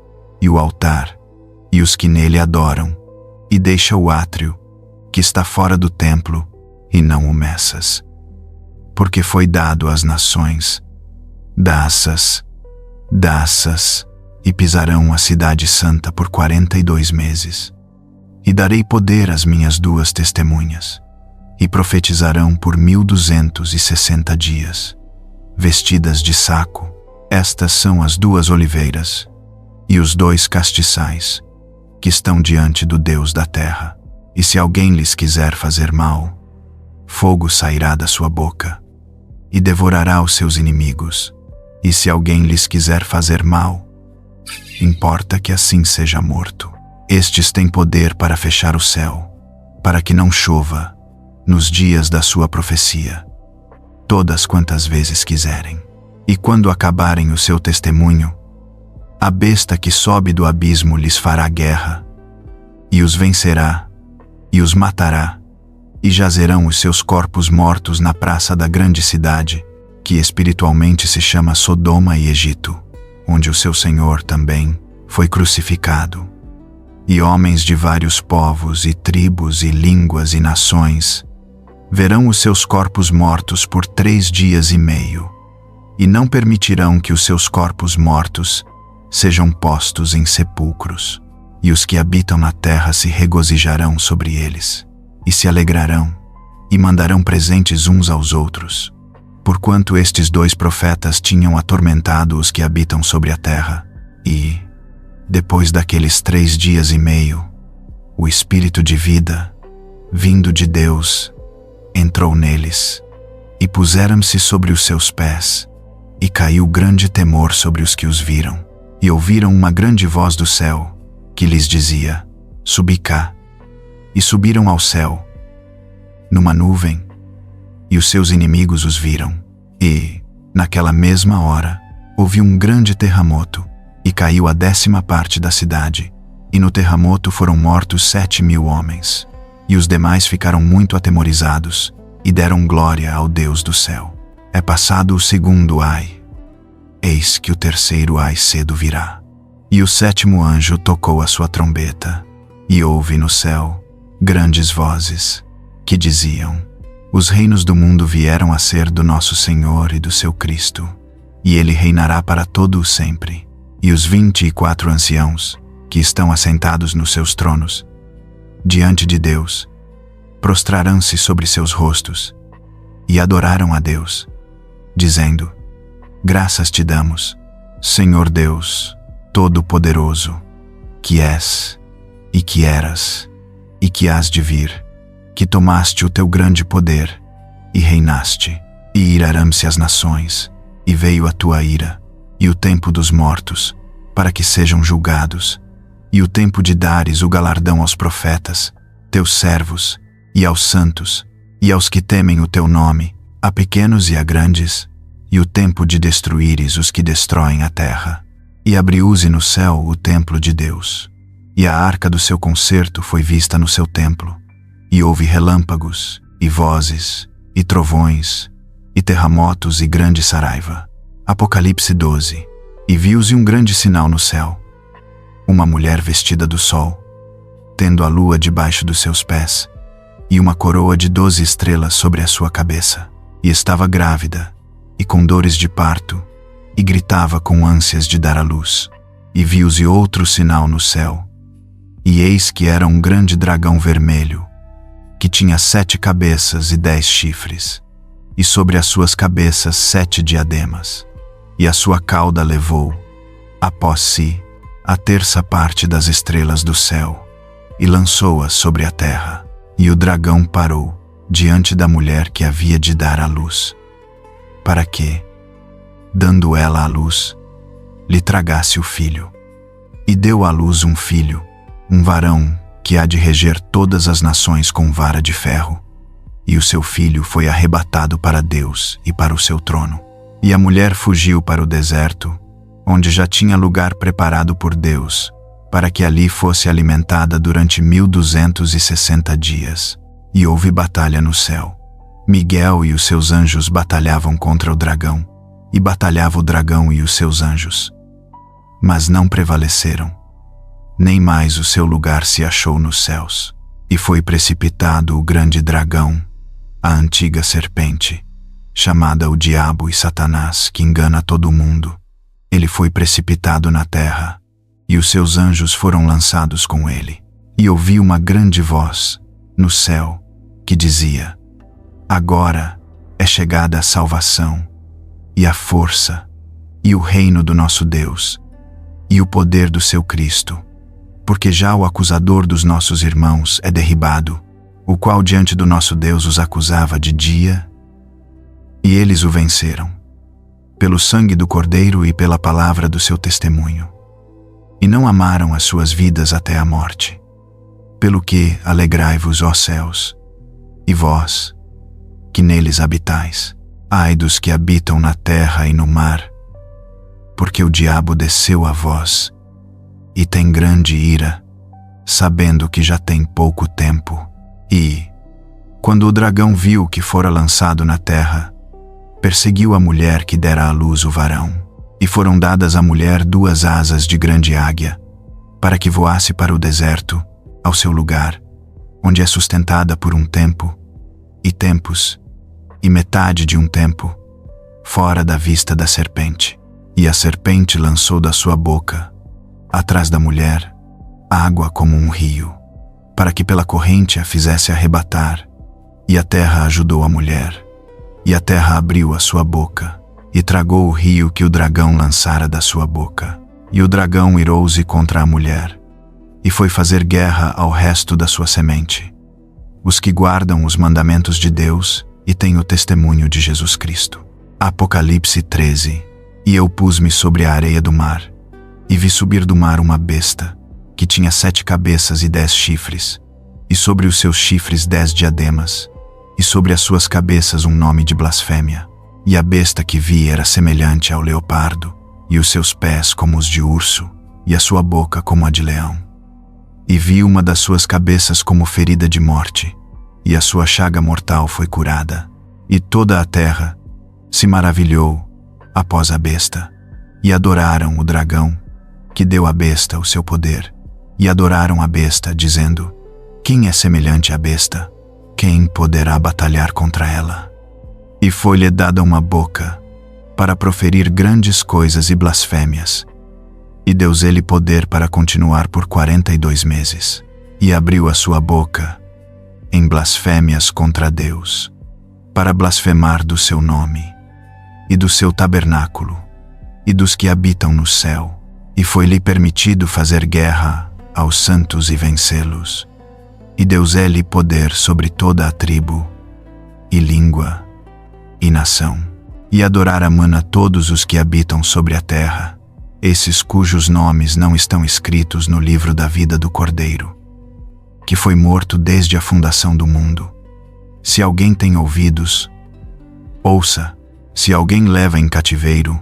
e o altar, e os que nele adoram, e deixa o átrio, que está fora do templo, e não o meças. Porque foi dado às nações, daças, e pisarão a cidade santa por 42 meses. E darei poder às minhas 2 testemunhas, e profetizarão por 1260 dias, vestidas de saco. Estas são as 2 oliveiras, e os 2 castiçais, que estão diante do Deus da terra. E se alguém lhes quiser fazer mal, fogo sairá da sua boca, e devorará os seus inimigos. E se alguém lhes quiser fazer mal, importa que assim seja morto. Estes têm poder para fechar o céu, para que não chova, nos dias da sua profecia, todas quantas vezes quiserem. E quando acabarem o seu testemunho, a besta que sobe do abismo lhes fará guerra, e os vencerá, e os matará, e jazerão os seus corpos mortos na praça da grande cidade, que espiritualmente se chama Sodoma e Egito, onde o seu Senhor também foi crucificado. E homens de vários povos e tribos e línguas e nações verão os seus corpos mortos por 3 dias e meio, e não permitirão que os seus corpos mortos sejam postos em sepulcros. E os que habitam na terra se regozijarão sobre eles, e se alegrarão, e mandarão presentes uns aos outros, porquanto estes 2 profetas tinham atormentado os que habitam sobre a terra. E, depois daqueles 3 dias e meio, o Espírito de vida, vindo de Deus, entrou neles, e puseram-se sobre os seus pés, e caiu grande temor sobre os que os viram. E ouviram uma grande voz do céu, que lhes dizia: Subi cá. E subiram ao céu, numa nuvem, e os seus inimigos os viram. E, naquela mesma hora, houve um grande terremoto, e caiu a 10ª parte da cidade, e no terremoto foram mortos 7.000 homens. E os demais ficaram muito atemorizados, e deram glória ao Deus do céu. É passado o 2º ai. Eis que o 3º ai cedo virá. E o 7º anjo tocou a sua trombeta, e houve no céu grandes vozes, que diziam: Os reinos do mundo vieram a ser do nosso Senhor e do seu Cristo, e ele reinará para todo o sempre. E os 24 anciãos, que estão assentados nos seus tronos, diante de Deus, prostrarão-se sobre seus rostos, e adoraram a Deus, dizendo: Graças te damos, Senhor Deus Todo-Poderoso, que és, e que eras, e que hás de vir, que tomaste o teu grande poder, e reinaste, e irarão-se as nações, e veio a tua ira, e o tempo dos mortos, para que sejam julgados, e o tempo de dares o galardão aos profetas, teus servos, e aos santos, e aos que temem o teu nome, a pequenos e a grandes, e o tempo de destruíres os que destroem a terra. E abriu-se no céu o templo de Deus, e a arca do seu concerto foi vista no seu templo, e houve relâmpagos, e vozes, e trovões, e terremotos e grande saraiva. Apocalipse 12. E viu-se um grande sinal no céu, uma mulher vestida do sol, tendo a lua debaixo dos seus pés, e uma coroa de 12 estrelas sobre a sua cabeça, e estava grávida, e com dores de parto, e gritava com ânsias de dar à luz. E viu-se outro sinal no céu, e eis que era um grande dragão vermelho, que tinha 7 cabeças e 10 chifres, e sobre as suas cabeças 7 diademas, e a sua cauda levou, após si, a terça parte das estrelas do céu, e lançou-as sobre a terra. E o dragão parou diante da mulher que havia de dar à luz, para que, dando ela à luz, lhe tragasse o filho. E deu à luz um filho, um varão, que há de reger todas as nações com vara de ferro. E o seu filho foi arrebatado para Deus e para o seu trono. E a mulher fugiu para o deserto, onde já tinha lugar preparado por Deus, para que ali fosse alimentada durante 1260 dias. E houve batalha no céu. Miguel e os seus anjos batalhavam contra o dragão, e batalhava o dragão e os seus anjos. Mas não prevaleceram, nem mais o seu lugar se achou nos céus. E foi precipitado o grande dragão, a antiga serpente, chamada o Diabo e Satanás, que engana todo o mundo. Ele foi precipitado na terra, e os seus anjos foram lançados com ele. E ouvi uma grande voz, no céu, que dizia: Agora é chegada a salvação, e a força, e o reino do nosso Deus, e o poder do seu Cristo, porque já o acusador dos nossos irmãos é derribado, o qual diante do nosso Deus os acusava de dia, e eles o venceram, pelo sangue do Cordeiro e pela palavra do seu testemunho, e não amaram as suas vidas até a morte. Pelo que alegrai-vos, ó céus, e vós, que neles habitais. Ai dos que habitam na terra e no mar, porque o diabo desceu a vós, e tem grande ira, sabendo que já tem pouco tempo. E, quando o dragão viu que fora lançado na terra, perseguiu a mulher que dera à luz o varão. E foram dadas à mulher 2 asas de grande águia, para que voasse para o deserto, ao seu lugar, onde é sustentada por um tempo, e tempos, e metade de um tempo, fora da vista da serpente. E a serpente lançou da sua boca, atrás da mulher, água como um rio, para que pela corrente a fizesse arrebatar. E a terra ajudou a mulher, e a terra abriu a sua boca, e tragou o rio que o dragão lançara da sua boca. E o dragão irou-se contra a mulher, e foi fazer guerra ao resto da sua semente, os que guardam os mandamentos de Deus e têm o testemunho de Jesus Cristo. Apocalipse 13. E eu pus-me sobre a areia do mar, e vi subir do mar uma besta, que tinha 7 cabeças e 10 chifres, e sobre os seus chifres 10 diademas, e sobre as suas cabeças um nome de blasfêmia. E a besta que vi era semelhante ao leopardo, e os seus pés como os de urso, e a sua boca como a de leão. E vi uma das suas cabeças como ferida de morte, e a sua chaga mortal foi curada. E toda a terra se maravilhou após a besta, e adoraram o dragão, que deu à besta o seu poder, e adoraram a besta, dizendo: Quem é semelhante à besta? Quem poderá batalhar contra ela? E foi-lhe dada uma boca, para proferir grandes coisas e blasfêmias. E deu-lhe ele poder para continuar por 42 meses. E abriu a sua boca em blasfêmias contra Deus, para blasfemar do seu nome, e do seu tabernáculo, e dos que habitam no céu. E foi-lhe permitido fazer guerra aos santos e vencê-los. E deu-lhe poder sobre toda a tribo, e língua, e nação. E adorar amana todos os que habitam sobre a terra, esses cujos nomes não estão escritos no livro da vida do Cordeiro, que foi morto desde a fundação do mundo. Se alguém tem ouvidos, ouça. Se alguém leva em cativeiro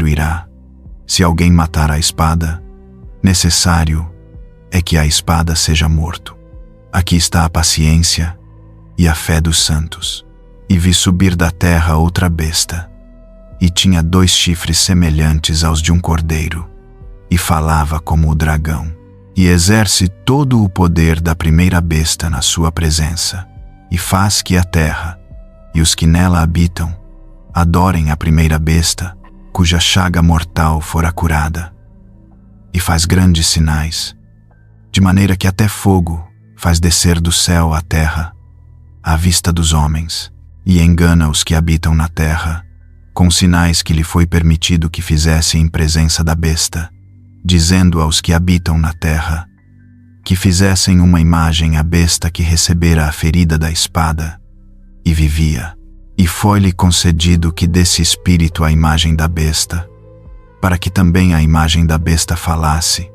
irá. Se alguém matar a espada, necessário é que a espada seja morto. Aqui está a paciência e a fé dos santos. E vi subir da terra outra besta, e tinha 2 chifres semelhantes aos de um cordeiro, e falava como o dragão, e exerce todo o poder da primeira besta na sua presença, e faz que a terra, e os que nela habitam, adorem a primeira besta, cuja chaga mortal fora curada. E faz grandes sinais, de maneira que até fogo faz descer do céu à terra, à vista dos homens, e engana os que habitam na terra, com sinais que lhe foi permitido que fizesse em presença da besta, dizendo aos que habitam na terra, que fizessem uma imagem à besta que recebera a ferida da espada, e vivia. E foi-lhe concedido que desse espírito à imagem da besta, para que também a imagem da besta falasse,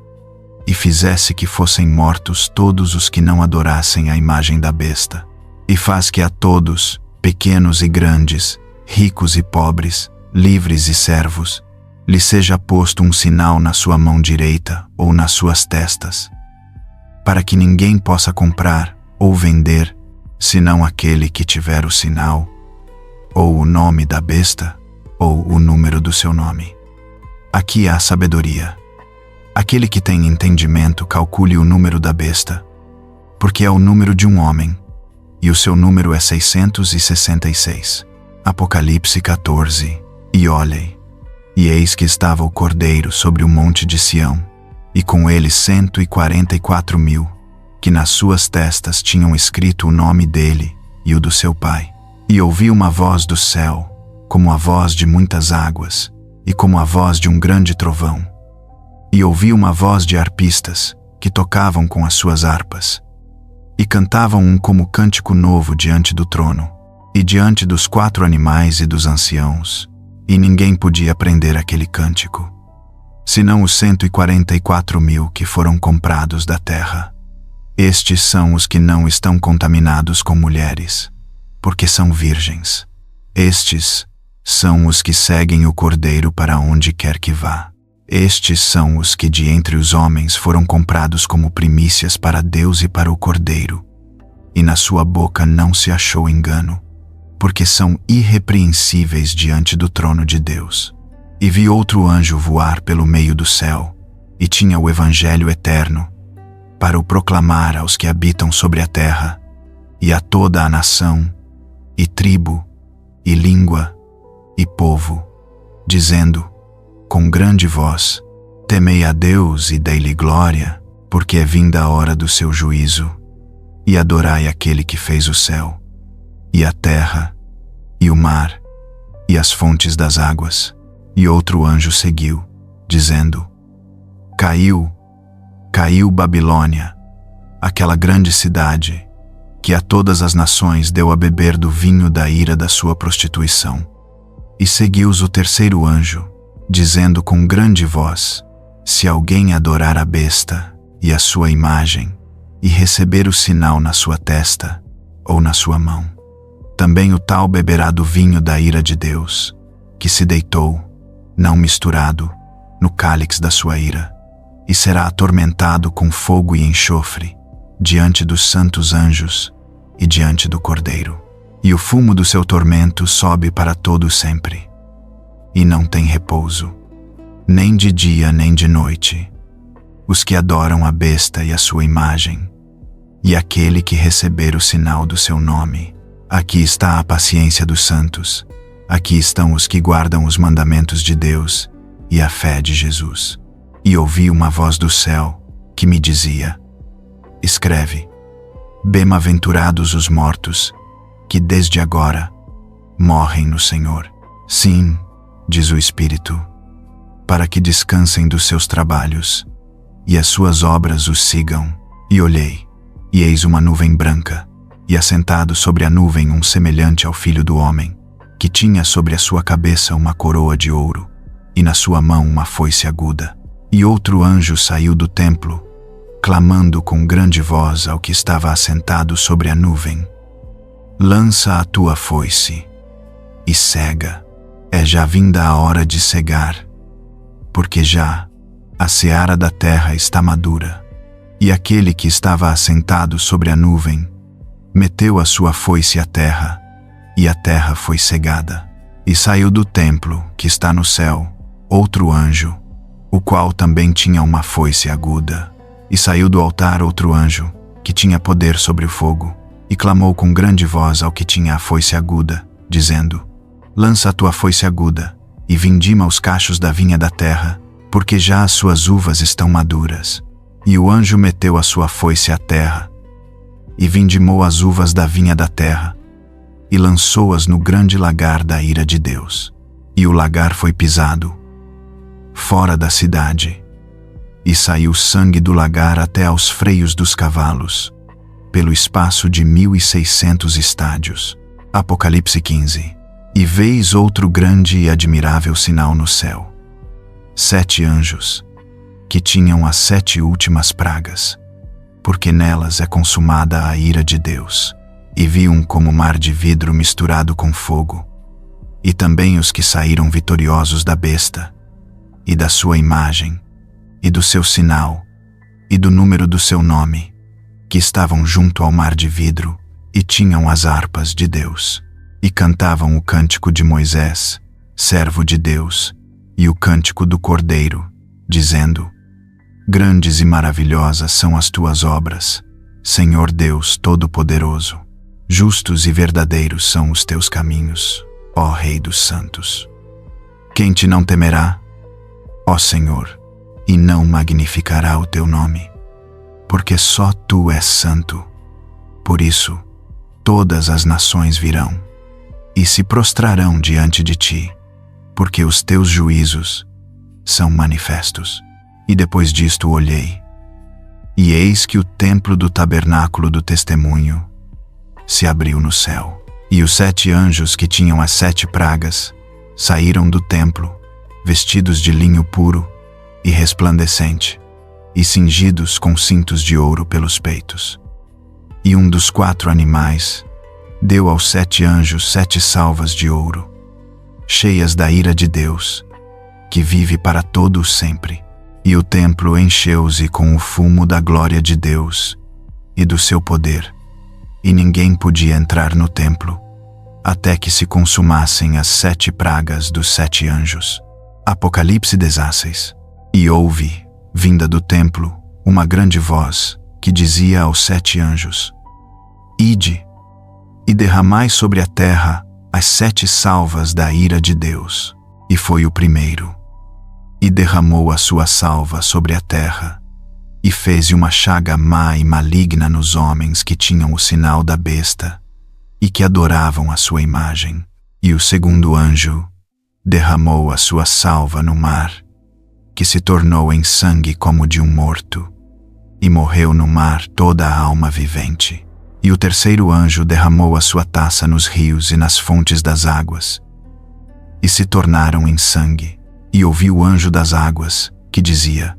e fizesse que fossem mortos todos os que não adorassem a imagem da besta. E faz que a todos, pequenos e grandes, ricos e pobres, livres e servos, lhe seja posto um sinal na sua mão direita ou nas suas testas, para que ninguém possa comprar ou vender, senão aquele que tiver o sinal, ou o nome da besta, ou o número do seu nome. Aqui há sabedoria. Aquele que tem entendimento calcule o número da besta, porque é o número de um homem, e o seu número é 666. Apocalipse 14. E olhei, e eis que estava o Cordeiro sobre o monte de Sião, e com ele 144.000, que nas suas testas tinham escrito o nome dele e o do seu pai. E ouvi uma voz do céu, como a voz de muitas águas, e como a voz de um grande trovão. E ouvi uma voz de arpistas, que tocavam com as suas harpas, e cantavam um como cântico novo diante do trono, e diante dos 4 animais e dos anciãos, e ninguém podia aprender aquele cântico, senão os 144.000 que foram comprados da terra. Estes são os que não estão contaminados com mulheres, porque são virgens. Estes são os que seguem o Cordeiro para onde quer que vá. Estes são os que de entre os homens foram comprados como primícias para Deus e para o Cordeiro. E na sua boca não se achou engano, porque são irrepreensíveis diante do trono de Deus. E vi outro anjo voar pelo meio do céu, e tinha o Evangelho eterno, para o proclamar aos que habitam sobre a terra, e a toda a nação, e tribo, e língua, e povo, dizendo, com grande voz: temei a Deus e dei-lhe glória, porque é vinda a hora do seu juízo, e adorai aquele que fez o céu, e a terra, e o mar, e as fontes das águas. E outro anjo seguiu, dizendo: caiu, caiu Babilônia, aquela grande cidade, que a todas as nações deu a beber do vinho da ira da sua prostituição. E seguiu-os o terceiro anjo, dizendo com grande voz: se alguém adorar a besta e a sua imagem, e receber o sinal na sua testa ou na sua mão, também o tal beberá do vinho da ira de Deus, que se deitou, não misturado, no cálice da sua ira, e será atormentado com fogo e enxofre, diante dos santos anjos e diante do Cordeiro. E o fumo do seu tormento sobe para todo sempre, e não tem repouso, nem de dia nem de noite, os que adoram a besta e a sua imagem, e aquele que receber o sinal do seu nome. Aqui está a paciência dos santos, aqui estão os que guardam os mandamentos de Deus e a fé de Jesus. E ouvi uma voz do céu, que me dizia: escreve, bem-aventurados os mortos, que desde agora morrem no Senhor. Sim, diz o Espírito, para que descansem dos seus trabalhos, e as suas obras os sigam. E olhei, e eis uma nuvem branca, e assentado sobre a nuvem um semelhante ao Filho do Homem, que tinha sobre a sua cabeça uma coroa de ouro, e na sua mão uma foice aguda. E outro anjo saiu do templo, clamando com grande voz ao que estava assentado sobre a nuvem: lança a tua foice, e cega, é já vinda a hora de cegar, porque já a seara da terra está madura. E aquele que estava assentado sobre a nuvem meteu a sua foice à terra, e a terra foi cegada. E saiu do templo, que está no céu, outro anjo, o qual também tinha uma foice aguda. E saiu do altar outro anjo, que tinha poder sobre o fogo, e clamou com grande voz ao que tinha a foice aguda, dizendo: lança a tua foice aguda, e vindima os cachos da vinha da terra, porque já as suas uvas estão maduras. E o anjo meteu a sua foice à terra, e vindimou as uvas da vinha da terra, e lançou-as no grande lagar da ira de Deus. E o lagar foi pisado, fora da cidade, e saiu sangue do lagar até aos freios dos cavalos, pelo espaço de 1.600 estádios. Apocalipse 15. E veis outro grande e admirável sinal no céu: 7 anjos, que tinham as 7 últimas pragas, porque nelas é consumada a ira de Deus. E vi um como mar de vidro misturado com fogo, e também os que saíram vitoriosos da besta, e da sua imagem, e do seu sinal, e do número do seu nome, que estavam junto ao mar de vidro, e tinham as harpas de Deus, e cantavam o cântico de Moisés, servo de Deus, e o cântico do Cordeiro, dizendo: Grandes e maravilhosas são as tuas obras, Senhor Deus Todo-Poderoso. Justos e verdadeiros são os teus caminhos, ó Rei dos Santos. Quem te não temerá, ó Senhor, e não magnificará o teu nome? Porque só tu és santo. Por isso, todas as nações virão e se prostrarão diante de ti, porque os teus juízos são manifestos. E depois disto olhei, e eis que o templo do tabernáculo do testemunho se abriu no céu, e os 7 anjos que tinham as 7 pragas saíram do templo, vestidos de linho puro e resplandecente, e cingidos com cintos de ouro pelos peitos. E um dos 4 animais deu aos 7 anjos 7 salvas de ouro, cheias da ira de Deus, que vive para todo o sempre. E o templo encheu-se com o fumo da glória de Deus e do seu poder, e ninguém podia entrar no templo, até que se consumassem as 7 pragas dos 7 anjos. Apocalipse 16. E ouvi, vinda do templo, uma grande voz, que dizia aos 7 anjos: Ide, e derramai sobre a terra as 7 salvas da ira de Deus. E foi o primeiro, e derramou a sua salva sobre a terra, e fez uma chaga má e maligna nos homens que tinham o sinal da besta, e que adoravam a sua imagem. E o segundo anjo derramou a sua salva no mar, que se tornou em sangue como de um morto, e morreu no mar toda a alma vivente. E o terceiro anjo derramou a sua taça nos rios e nas fontes das águas, e se tornaram em sangue. E ouvi o anjo das águas, que dizia: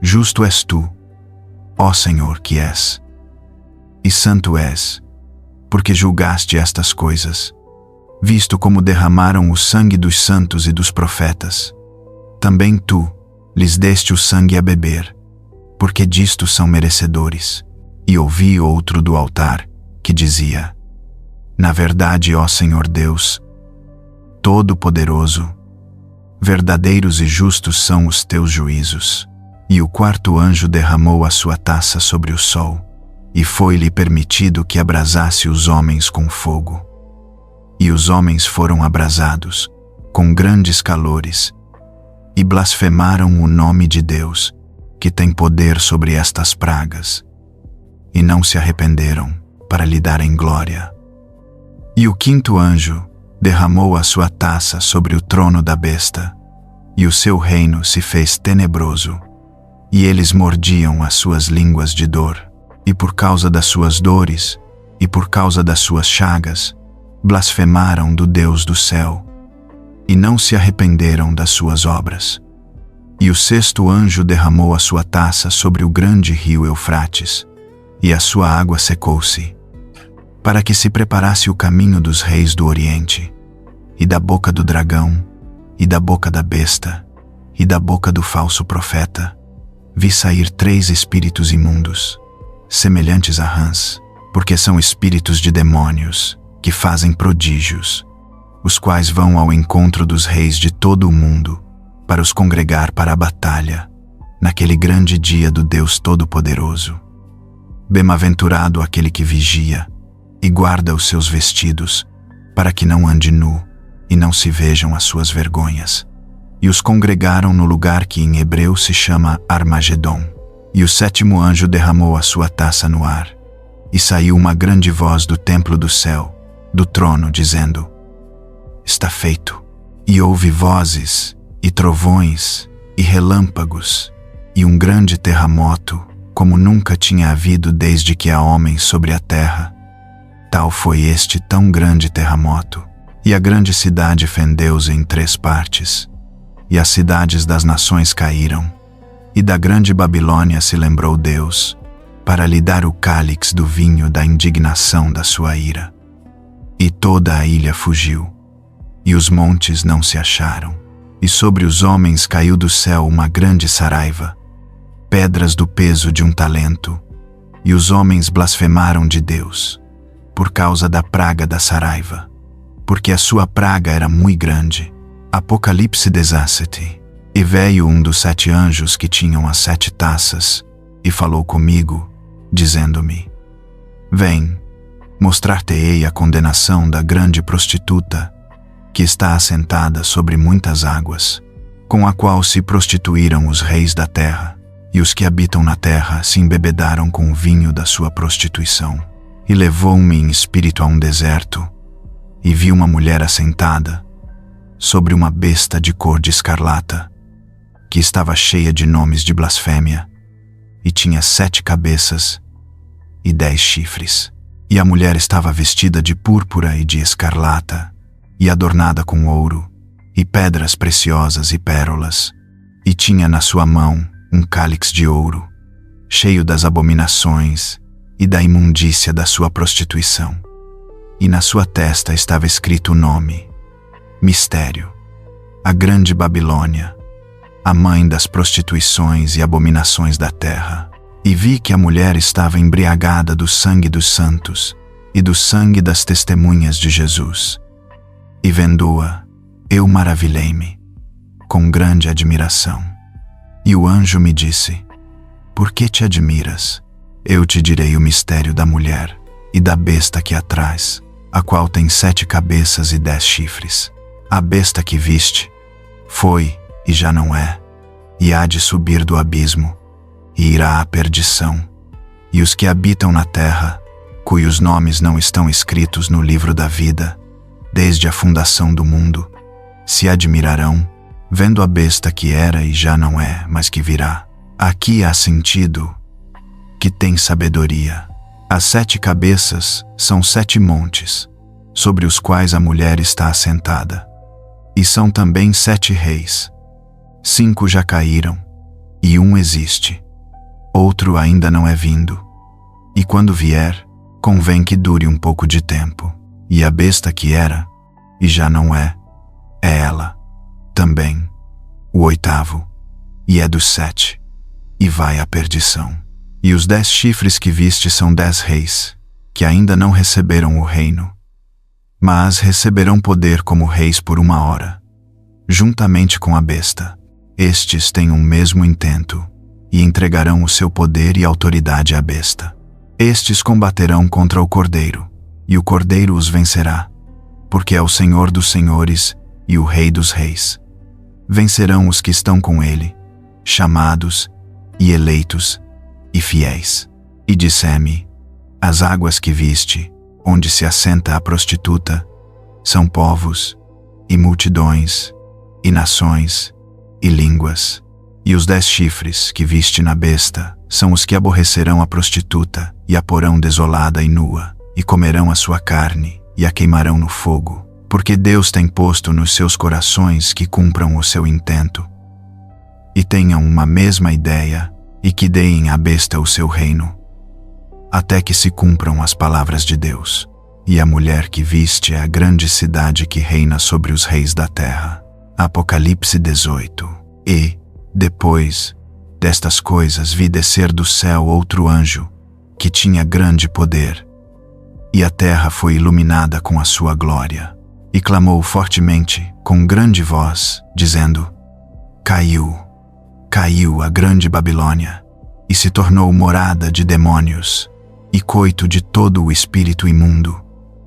Justo és tu, ó Senhor que és, e santo és, porque julgaste estas coisas, visto como derramaram o sangue dos santos e dos profetas. Também tu lhes deste o sangue a beber, porque disto são merecedores. E ouvi outro do altar, que dizia: Na verdade, ó Senhor Deus Todo-Poderoso, verdadeiros e justos são os teus juízos. E o quarto anjo derramou a sua taça sobre o sol, e foi-lhe permitido que abrasasse os homens com fogo. E os homens foram abrasados, com grandes calores, e blasfemaram o nome de Deus, que tem poder sobre estas pragas, e não se arrependeram para lhe darem glória. E o quinto anjo derramou a sua taça sobre o trono da besta, e o seu reino se fez tenebroso, e eles mordiam as suas línguas de dor, e por causa das suas dores, e por causa das suas chagas, blasfemaram do Deus do céu, e não se arrependeram das suas obras. E o sexto anjo derramou a sua taça sobre o grande rio Eufrates, e a sua água secou-se, para que se preparasse o caminho dos reis do Oriente, e da boca do dragão, e da boca da besta, e da boca do falso profeta, vi sair 3 espíritos imundos, semelhantes a rãs, porque são espíritos de demônios, que fazem prodígios, os quais vão ao encontro dos reis de todo o mundo, para os congregar para a batalha, naquele grande dia do Deus Todo-Poderoso. Bem-aventurado aquele que vigia, e guarda os seus vestidos, para que não ande nu, e não se vejam as suas vergonhas. E os congregaram no lugar que em hebreu se chama Armagedon. E o sétimo anjo derramou a sua taça no ar, e saiu uma grande voz do templo do céu, do trono, dizendo: Está feito. E houve vozes, e trovões, e relâmpagos, e um grande terremoto, como nunca tinha havido desde que há homens sobre a terra. Tal foi este tão grande terremoto, e a grande cidade fendeu-se em 3 partes, e as cidades das nações caíram, e da grande Babilônia se lembrou Deus, para lhe dar o cálice do vinho da indignação da sua ira. E toda a ilha fugiu, e os montes não se acharam, e sobre os homens caiu do céu uma grande saraiva, pedras do peso de 1 talento, e os homens blasfemaram de Deus, por causa da praga da saraiva, porque a sua praga era muito grande. Apocalipse 17. E veio um dos 7 anjos que tinham as 7 taças, e falou comigo, dizendo-me: Vem, mostrar-te-ei a condenação da grande prostituta, que está assentada sobre muitas águas, com a qual se prostituíram os reis da terra, e os que habitam na terra se embebedaram com o vinho da sua prostituição. E levou-me em espírito a um deserto, e vi uma mulher assentada sobre uma besta de cor de escarlata, que estava cheia de nomes de blasfêmia, e tinha 7 cabeças e 10 chifres. E a mulher estava vestida de púrpura e de escarlata, e adornada com ouro, e pedras preciosas e pérolas, e tinha na sua mão um cálice de ouro, cheio das abominações e da imundícia da sua prostituição. E na sua testa estava escrito o nome: Mistério, a grande Babilônia, a mãe das prostituições e abominações da terra. E vi que a mulher estava embriagada do sangue dos santos e do sangue das testemunhas de Jesus. E vendo-a, eu maravilhei-me, com grande admiração. E o anjo me disse: Por que te admiras? Eu te direi o mistério da mulher e da besta que a traz, a qual tem 7 cabeças e 10 chifres. A besta que viste foi e já não é, e há de subir do abismo, e irá à perdição. E os que habitam na terra, cujos nomes não estão escritos no livro da vida, desde a fundação do mundo, se admirarão, vendo a besta que era e já não é, mas que virá. Aqui há sentido que tem sabedoria. As 7 cabeças são 7 montes, sobre os quais a mulher está assentada. E são também 7 reis. 5 já caíram, e um existe. Outro ainda não é vindo. E quando vier, convém que dure um pouco de tempo. E a besta que era, e já não é ela, também, o 8º, e é dos 7, e vai à perdição. E os 10 chifres que viste são 10 reis, que ainda não receberam o reino, mas receberão poder como reis por 1 hora, juntamente com a besta. Estes têm um mesmo intento, e entregarão o seu poder e autoridade à besta. Estes combaterão contra o Cordeiro, e o Cordeiro os vencerá, porque é o Senhor dos senhores e o Rei dos reis. Vencerão os que estão com ele, chamados, e eleitos, e fiéis. E disse-me: As águas que viste, onde se assenta a prostituta, são povos, e multidões, e nações, e línguas. E os 10 chifres que viste na besta são os que aborrecerão a prostituta e a porão desolada e nua, e comerão a sua carne e a queimarão no fogo, porque Deus tem posto nos seus corações que cumpram o seu intento, e tenham uma mesma ideia, e que deem à besta o seu reino, até que se cumpram as palavras de Deus. E a mulher que viste é a grande cidade que reina sobre os reis da terra. Apocalipse 18. E, depois destas coisas, vi descer do céu outro anjo, que tinha grande poder, e a terra foi iluminada com a sua glória, e clamou fortemente, com grande voz, dizendo: Caiu a grande Babilônia, e se tornou morada de demônios, e coito de todo o espírito imundo,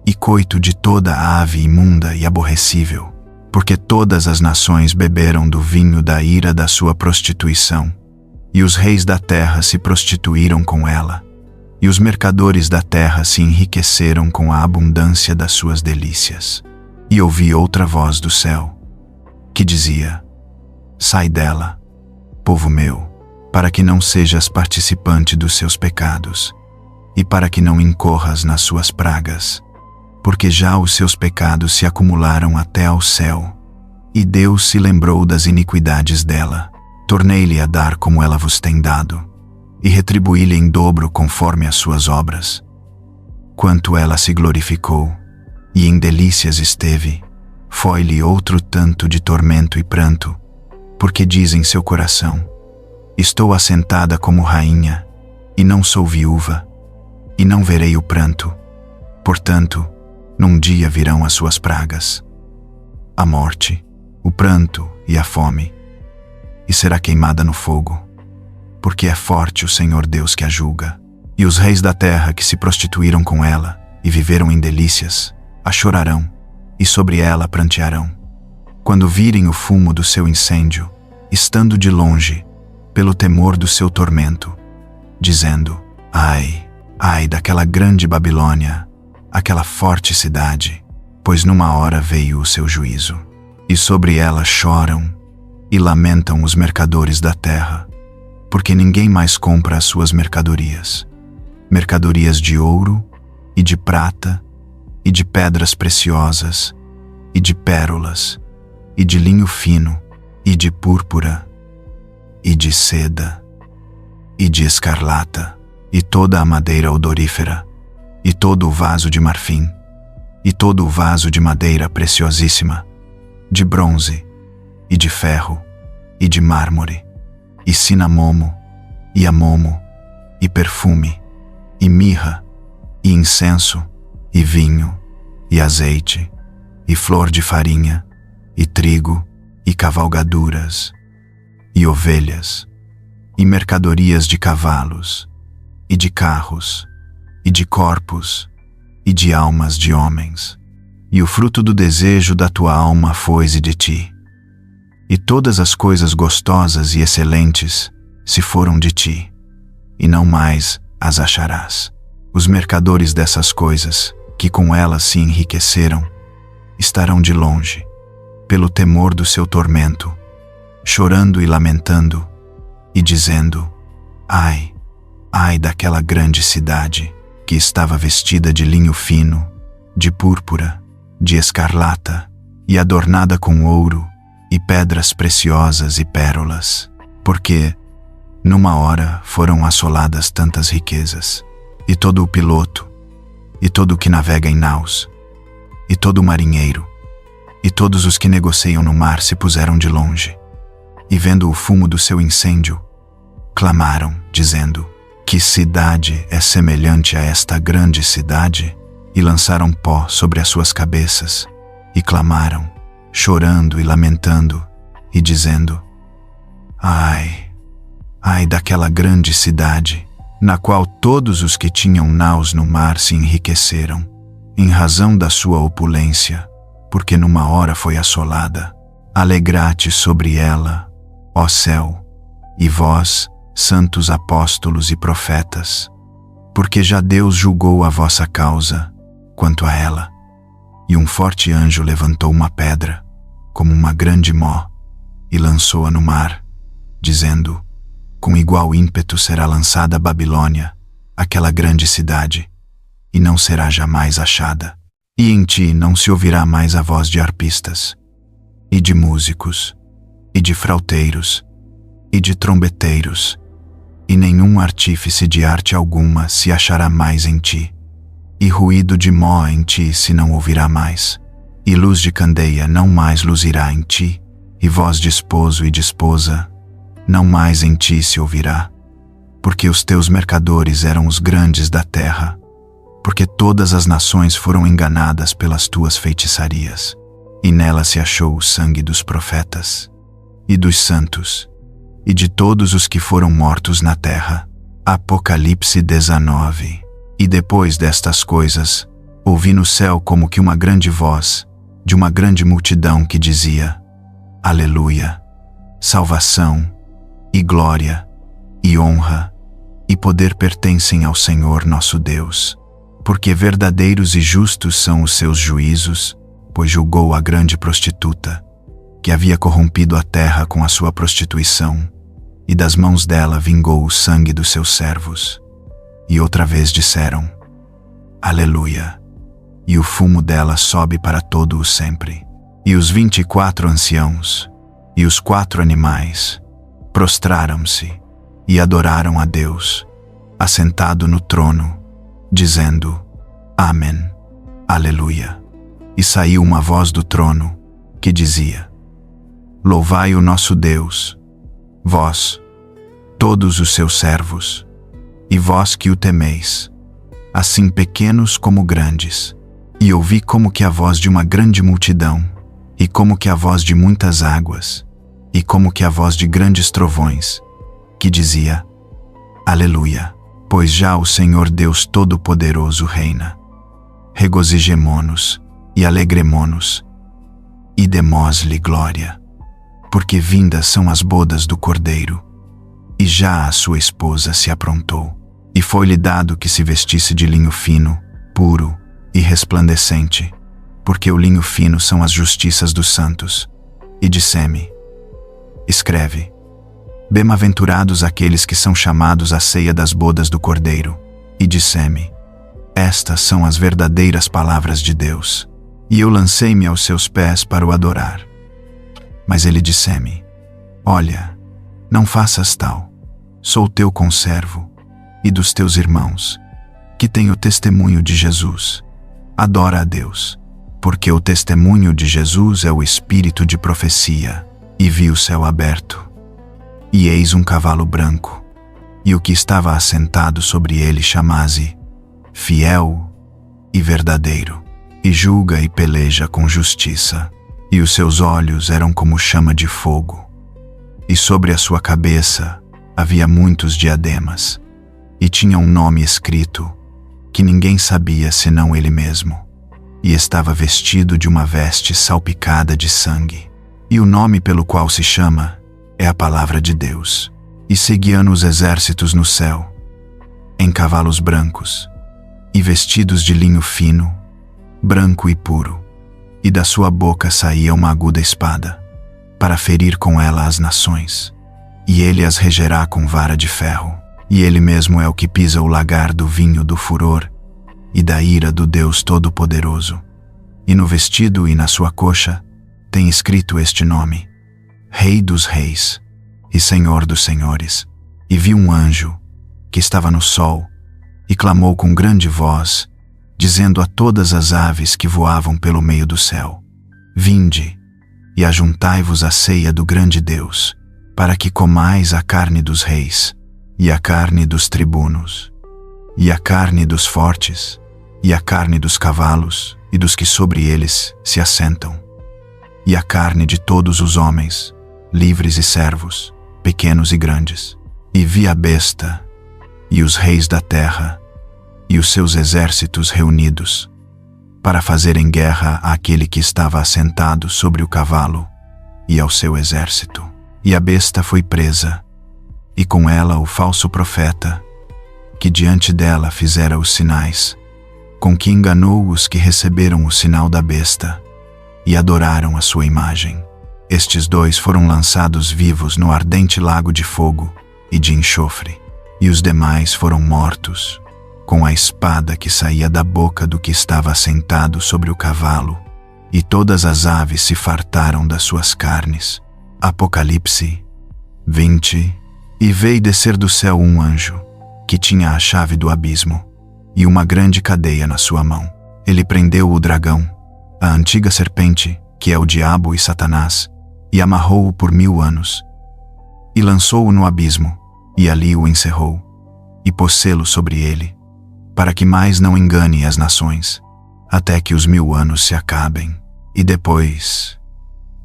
e coito de toda a ave imunda e aborrecível, porque todas as nações beberam do vinho da ira da sua prostituição, e os reis da terra se prostituíram com ela, e os mercadores da terra se enriqueceram com a abundância das suas delícias. E ouvi outra voz do céu, que dizia: Sai dela, povo meu, para que não sejas participante dos seus pecados, e para que não incorras nas suas pragas, porque já os seus pecados se acumularam até ao céu, e Deus se lembrou das iniquidades dela. Tornei-lhe a dar como ela vos tem dado, e retribuí-lhe em dobro conforme as suas obras. Quanto ela se glorificou, e em delícias esteve, foi-lhe outro tanto de tormento e pranto, porque diz em seu coração: Estou assentada como rainha, e não sou viúva, e não verei o pranto. Portanto, num dia virão as suas pragas, a morte, o pranto e a fome, e será queimada no fogo, porque é forte o Senhor Deus que a julga. E os reis da terra que se prostituíram com ela e viveram em delícias, a chorarão, e sobre ela prantearão, quando virem o fumo do seu incêndio, estando de longe, pelo temor do seu tormento, dizendo: Ai, ai daquela grande Babilônia, aquela forte cidade, pois numa hora veio o seu juízo. E sobre ela choram e lamentam os mercadores da terra, porque ninguém mais compra as suas mercadorias, mercadorias de ouro e de prata e de pedras preciosas e de pérolas e de linho fino e de púrpura e de seda e de escarlata e toda a madeira odorífera e todo o vaso de marfim e todo o vaso de madeira preciosíssima, de bronze e de ferro e de mármore e cinamomo e amomo e perfume e mirra e incenso e vinho e azeite e flor de farinha e trigo e cavalgaduras e ovelhas e mercadorias de cavalos e de carros e de corpos e de almas de homens. E o fruto do desejo da tua alma foi-se de ti. E todas as coisas gostosas e excelentes se foram de ti, e não mais as acharás. Os mercadores dessas coisas, que com elas se enriqueceram, estarão de longe, pelo temor do seu tormento, chorando e lamentando, e dizendo: Ai, ai daquela grande cidade, que estava vestida de linho fino, de púrpura, de escarlata, e adornada com ouro, e pedras preciosas e pérolas, porque, numa hora, foram assoladas tantas riquezas, e todo o piloto, e todo o que navega em naus, e todo o marinheiro, e todos os que negociam no mar se puseram de longe, e vendo o fumo do seu incêndio, clamaram, dizendo: Que cidade é semelhante a esta grande cidade? E lançaram pó sobre as suas cabeças, e clamaram, chorando e lamentando, e dizendo: Ai, ai daquela grande cidade, na qual todos os que tinham naus no mar se enriqueceram, em razão da sua opulência, porque numa hora foi assolada. Alegrate sobre ela, ó céu, e vós, santos apóstolos e profetas, porque já Deus julgou a vossa causa quanto a ela. E um forte anjo levantou uma pedra, como uma grande mó, e lançou-a no mar, dizendo: Com igual ímpeto será lançada a Babilônia, aquela grande cidade, e não será jamais achada. E em ti não se ouvirá mais a voz de arpistas, e de músicos, e de frauteiros, e de trombeteiros, e nenhum artífice de arte alguma se achará mais em ti. E ruído de mó em ti se não ouvirá mais, e luz de candeia não mais luzirá em ti, e voz de esposo e de esposa não mais em ti se ouvirá, porque os teus mercadores eram os grandes da terra, porque todas as nações foram enganadas pelas tuas feitiçarias, e nela se achou o sangue dos profetas, e dos santos, e de todos os que foram mortos na terra. Apocalipse 19. E depois destas coisas, ouvi no céu como que uma grande voz, de uma grande multidão que dizia: Aleluia! Salvação, e glória, e honra, e poder pertencem ao Senhor nosso Deus, porque verdadeiros e justos são os seus juízos, pois julgou a grande prostituta, que havia corrompido a terra com a sua prostituição, e das mãos dela vingou o sangue dos seus servos. E outra vez disseram: Aleluia! E o fumo dela sobe para todo o sempre. E os 24 anciãos, e os 4 animais, prostraram-se e adoraram a Deus, assentado no trono, dizendo: Amém, Aleluia. E saiu uma voz do trono, que dizia: Louvai o nosso Deus, vós, todos os seus servos, e vós que o temeis, assim pequenos como grandes. E ouvi como que a voz de uma grande multidão, e como que a voz de muitas águas, e como que a voz de grandes trovões, que dizia: Aleluia, pois já o Senhor Deus Todo-Poderoso reina. Regozijemo-nos e alegremo-nos, e demos-lhe glória, porque vindas são as bodas do Cordeiro, e já a sua esposa se aprontou, e foi-lhe dado que se vestisse de linho fino, puro e resplandecente, porque o linho fino são as justiças dos santos. E disse-me: Escreve: Bem-aventurados aqueles que são chamados à ceia das bodas do Cordeiro. E disse-me: Estas são as verdadeiras palavras de Deus. E eu lancei-me aos seus pés para o adorar. Mas ele disse-me: Olha, não faças tal. Sou teu conservo e dos teus irmãos, que têm o testemunho de Jesus. Adora a Deus, porque o testemunho de Jesus é o espírito de profecia. E vi o céu aberto, e eis um cavalo branco, e o que estava assentado sobre ele chama-se Fiel e Verdadeiro, e julga e peleja com justiça, e os seus olhos eram como chama de fogo, e sobre a sua cabeça havia muitos diademas, e tinha um nome escrito, que ninguém sabia senão ele mesmo, e estava vestido de uma veste salpicada de sangue, e o nome pelo qual se chama é a Palavra de Deus. E seguiam os exércitos no céu, em cavalos brancos, e vestidos de linho fino, branco e puro, e da sua boca saía uma aguda espada, para ferir com ela as nações, e ele as regerá com vara de ferro. E ele mesmo é o que pisa o lagar do vinho do furor e da ira do Deus Todo-Poderoso. E no vestido e na sua coxa tem escrito este nome: Rei dos Reis e Senhor dos Senhores. E vi um anjo, que estava no sol, e clamou com grande voz, dizendo a todas as aves que voavam pelo meio do céu: Vinde, e ajuntai-vos à ceia do grande Deus, para que comais a carne dos reis, e a carne dos tribunos, e a carne dos fortes, e a carne dos cavalos, e dos que sobre eles se assentam, e a carne de todos os homens, livres e servos, pequenos e grandes. E vi a besta, e os reis da terra, e os seus exércitos reunidos, para fazerem guerra àquele que estava assentado sobre o cavalo, e ao seu exército. E a besta foi presa, e com ela o falso profeta, que diante dela fizera os sinais, com que enganou os que receberam o sinal da besta, e adoraram a sua imagem. Estes dois foram lançados vivos no ardente lago de fogo e de enxofre, e os demais foram mortos, com a espada que saía da boca do que estava assentado sobre o cavalo, e todas as aves se fartaram das suas carnes. Apocalipse 20. E veio descer do céu um anjo, que tinha a chave do abismo, e uma grande cadeia na sua mão. Ele prendeu o dragão, a antiga serpente, que é o diabo e Satanás, e amarrou-o por 1000 anos, e lançou-o no abismo, e ali o encerrou, e pôs selo sobre ele, para que mais não engane as nações, até que os 1000 anos se acabem. E depois,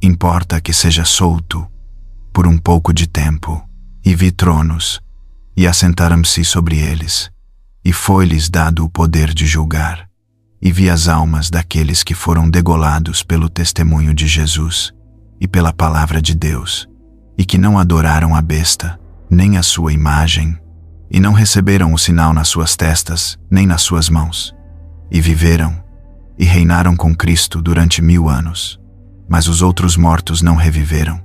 importa que seja solto, por um pouco de tempo. E vi tronos, e assentaram-se sobre eles, e foi-lhes dado o poder de julgar. e vi as almas daqueles que foram degolados pelo testemunho de Jesus e pela palavra de Deus, e que não adoraram a besta, nem a sua imagem, e não receberam o sinal nas suas testas, nem nas suas mãos. E viveram, e reinaram com Cristo durante 1000 anos. Mas os outros mortos não reviveram,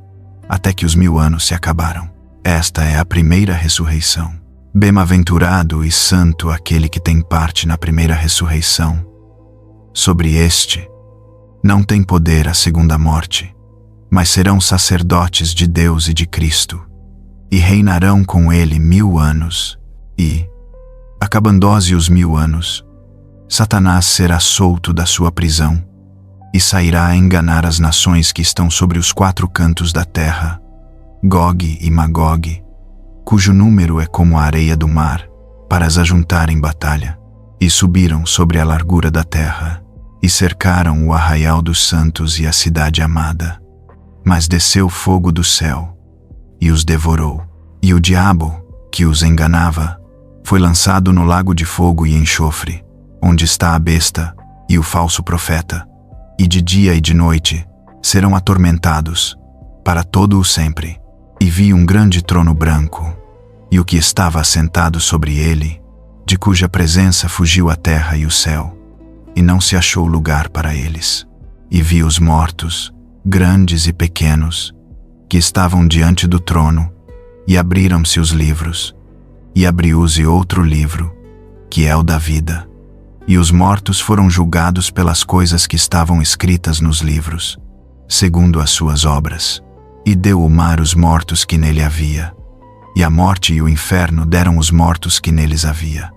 até que os 1000 anos se acabaram. Esta é a primeira ressurreição. Bem-aventurado e santo aquele que tem parte na primeira ressurreição. Sobre este, não tem poder a segunda morte, mas serão sacerdotes de Deus e de Cristo, e reinarão com ele 1000 anos, e, acabando-se os 1000 anos, Satanás será solto da sua prisão, e sairá a enganar as nações que estão sobre os 4 cantos da terra, Gog e Magog, cujo número é como a areia do mar, para as ajuntar em batalha, e subiram sobre a largura da terra, e cercaram o arraial dos santos e a cidade amada. Mas desceu fogo do céu, e os devorou. E o diabo, que os enganava, foi lançado no lago de fogo e enxofre, onde está a besta e o falso profeta, e de dia e de noite serão atormentados, para todo o sempre. E vi um grande trono branco, e o que estava assentado sobre ele, de cuja presença fugiu a terra e o céu, e não se achou lugar para eles. E vi os mortos, grandes e pequenos, que estavam diante do trono, e abriram-se os livros, e abriu-se outro livro, que é o da vida. E os mortos foram julgados pelas coisas que estavam escritas nos livros, segundo as suas obras. E deu o mar os mortos que nele havia, e a morte e o inferno deram os mortos que neles havia,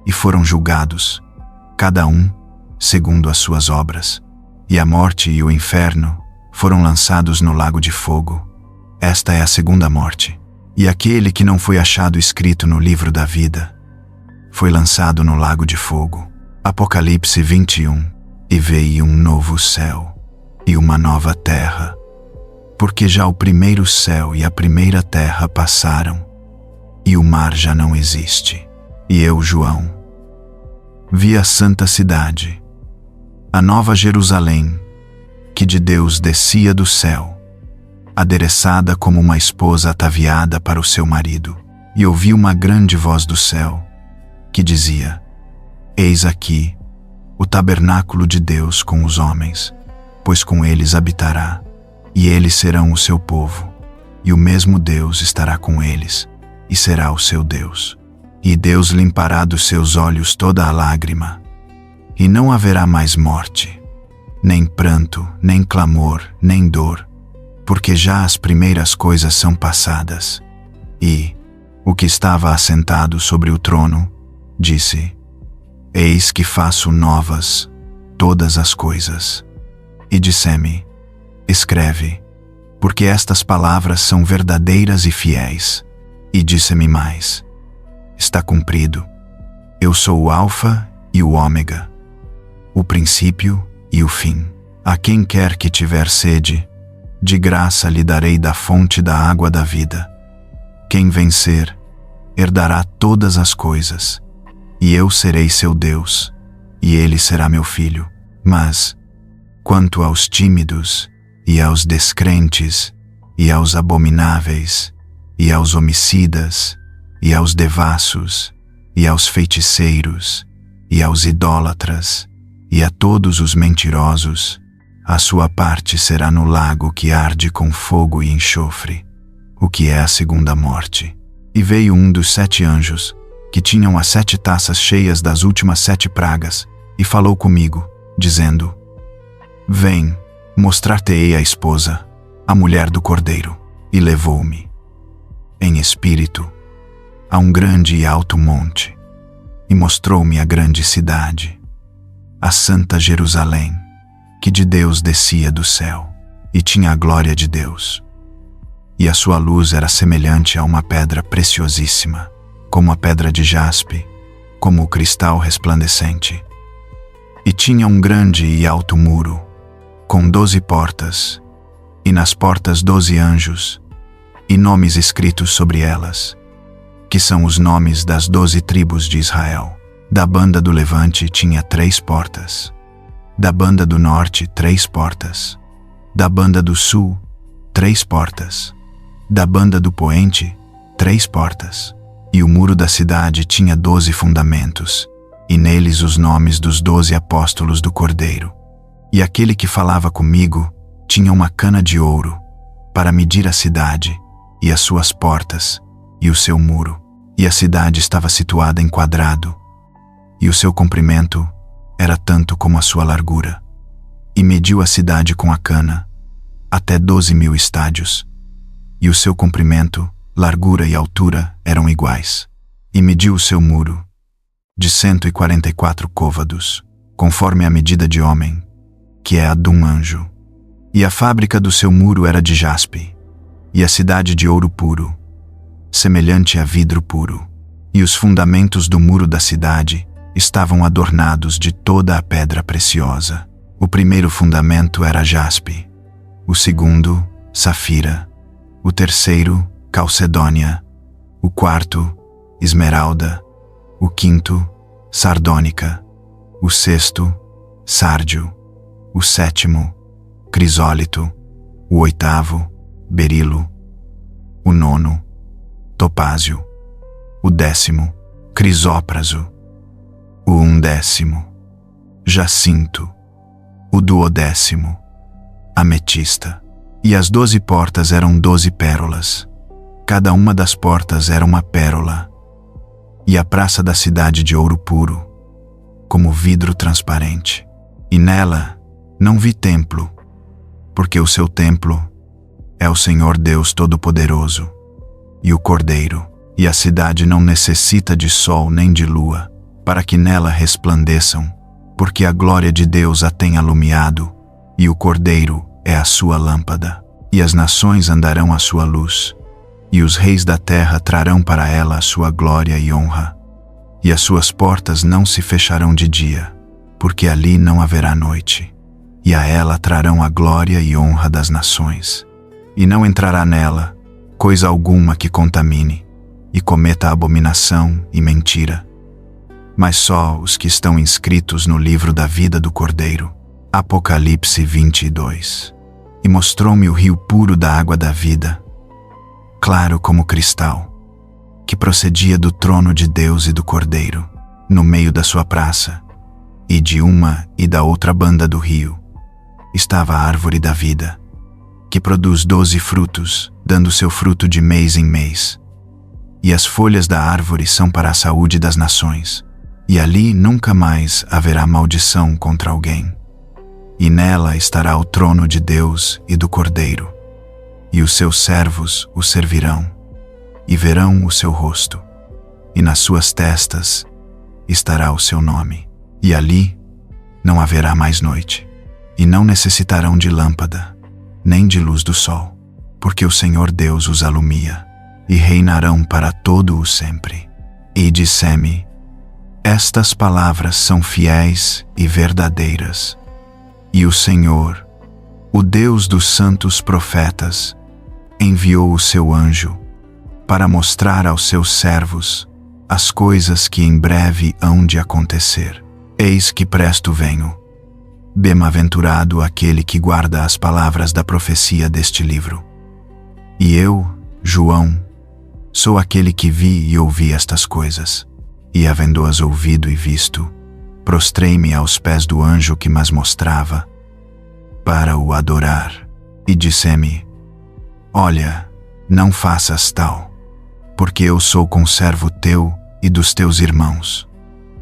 e foram julgados, cada um, segundo as suas obras. E a morte e o inferno foram lançados no lago de fogo. Esta é a segunda morte. E aquele que não foi achado escrito no livro da vida foi lançado no lago de fogo. Apocalipse 21. E veio um novo céu e uma nova terra, porque já o primeiro céu e a primeira terra passaram, e o mar já não existe. E eu, João, vi a santa cidade, a nova Jerusalém, que de Deus descia do céu, adereçada como uma esposa ataviada para o seu marido. E ouvi uma grande voz do céu, que dizia: Eis aqui o tabernáculo de Deus com os homens, pois com eles habitará, e eles serão o seu povo, e o mesmo Deus estará com eles, e será o seu Deus. E Deus limpará dos seus olhos toda a lágrima, e não haverá mais morte, nem pranto, nem clamor, nem dor, porque já as primeiras coisas são passadas. E o que estava assentado sobre o trono disse: Eis que faço novas todas as coisas. E disse-me: Escreve, porque estas palavras são verdadeiras e fiéis. E disse-me mais: Está cumprido. Eu sou o Alfa e o Ômega, o princípio e o fim. A quem quer que tiver sede, de graça lhe darei da fonte da água da vida. Quem vencer, herdará todas as coisas, e eu serei seu Deus, e ele será meu filho. Mas, quanto aos tímidos, e aos descrentes, e aos abomináveis, e aos homicidas, e aos devassos, e aos feiticeiros, e aos idólatras, e a todos os mentirosos, a sua parte será no lago que arde com fogo e enxofre, o que é a segunda morte. E veio um dos 7 anjos, que tinham as 7 taças cheias das últimas 7 pragas, e falou comigo, dizendo: Vem, mostrar-te-ei a esposa, a mulher do Cordeiro. E levou-me, em espírito, a um grande e alto monte, e mostrou-me a grande cidade, a santa Jerusalém, que de Deus descia do céu, e tinha a glória de Deus. E a sua luz era semelhante a uma pedra preciosíssima, como a pedra de jaspe, como o cristal resplandecente. E tinha um grande e alto muro, com 12 portas, e nas portas 12 anjos, e nomes escritos sobre elas, que são os nomes das 12 tribos de Israel. Da banda do levante tinha 3 portas. Da banda do norte, 3 portas. Da banda do sul, 3 portas. Da banda do poente, 3 portas. E o muro da cidade tinha 12 fundamentos, e neles os nomes dos 12 apóstolos do Cordeiro. E aquele que falava comigo tinha uma cana de ouro, para medir a cidade, e as suas portas, e o seu muro. E a cidade estava situada em quadrado, e o seu comprimento era tanto como a sua largura. E mediu a cidade com a cana, até 12.000 estádios. E o seu comprimento, largura e altura eram iguais. E mediu o seu muro, de 144 côvados, conforme a medida de homem, que é a de um anjo. E a fábrica do seu muro era de jaspe, e a cidade de ouro puro, semelhante a vidro puro. E os fundamentos do muro da cidade estavam adornados de toda a pedra preciosa. O primeiro fundamento era jaspe, o segundo, safira, o terceiro, calcedônia, o quarto, esmeralda, o quinto, sardônica, o sexto, sárdio, o sétimo, crisólito, o oitavo, berilo, o nono, topázio, o 10º, crisópraso, o 11º, jacinto, o 12º, ametista. E as 12 portas eram 12 pérolas. Cada uma das portas era uma pérola. E a praça da cidade de ouro puro, como vidro transparente. E nela não vi templo, porque o seu templo é o Senhor Deus Todo-Poderoso e o Cordeiro. E a cidade não necessita de sol nem de lua, para que nela resplandeçam, porque a glória de Deus a tem alumiado, e o Cordeiro é a sua lâmpada. E as nações andarão à sua luz, e os reis da terra trarão para ela a sua glória e honra. E as suas portas não se fecharão de dia, porque ali não haverá noite. E a ela trarão a glória e honra das nações. E não entrará nela coisa alguma que contamine, e cometa abominação e mentira, mas só os que estão inscritos no livro da vida do Cordeiro. Apocalipse 22. E mostrou-me o rio puro da água da vida, claro como cristal, que procedia do trono de Deus e do Cordeiro, no meio da sua praça, e de uma e da outra banda do rio estava a árvore da vida, que produz 12 frutos, dando seu fruto de mês em mês. E as folhas da árvore são para a saúde das nações, e ali nunca mais haverá maldição contra alguém. E nela estará o trono de Deus e do Cordeiro, e os seus servos o servirão, e verão o seu rosto, e nas suas testas estará o seu nome. E ali não haverá mais noite, e não necessitarão de lâmpada, nem de luz do sol, porque o Senhor Deus os alumia, e reinarão para todo o sempre. E disse-me: estas palavras são fiéis e verdadeiras. E o Senhor, o Deus dos santos profetas, enviou o seu anjo para mostrar aos seus servos as coisas que em breve hão de acontecer. Eis que presto venho. Bem-aventurado aquele que guarda as palavras da profecia deste livro. E eu, João, sou aquele que vi e ouvi estas coisas, e havendo-as ouvido e visto, prostrei-me aos pés do anjo que mas mostrava, para o adorar, e disse-me: olha, não faças tal, porque eu sou conservo teu e dos teus irmãos,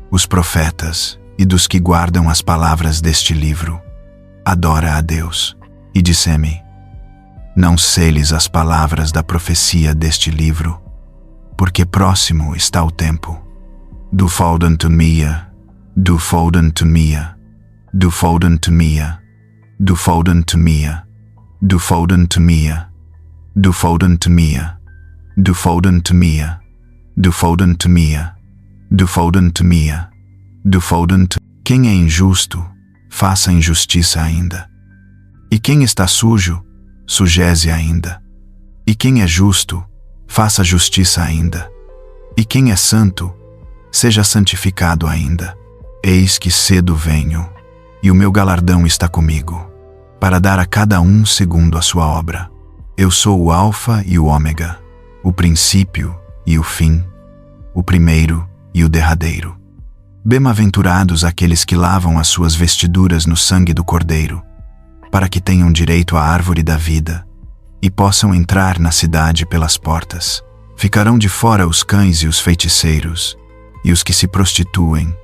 os profetas, e dos que guardam as palavras deste livro. Adora a Deus. E disse-me: não seles as palavras da profecia deste livro, porque próximo está o tempo. Do folden to mia, do folden to mia, do folden to mia, do folden to mia, do folden to mia, do folden to mia, do folden to mia, do folden to mia, do folden to mia, do folden to... Quem é injusto, faça injustiça ainda. E quem está sujo, sujeze ainda. E quem é justo, faça justiça ainda. E quem é santo, seja santificado ainda. Eis que cedo venho, e o meu galardão está comigo, para dar a cada um segundo a sua obra. Eu sou o Alfa e o Ômega, o princípio e o fim, o primeiro e o derradeiro. Bem-aventurados aqueles que lavam as suas vestiduras no sangue do Cordeiro, para que tenham direito à árvore da vida e possam entrar na cidade pelas portas. Ficarão de fora os cães e os feiticeiros, e os que se prostituem,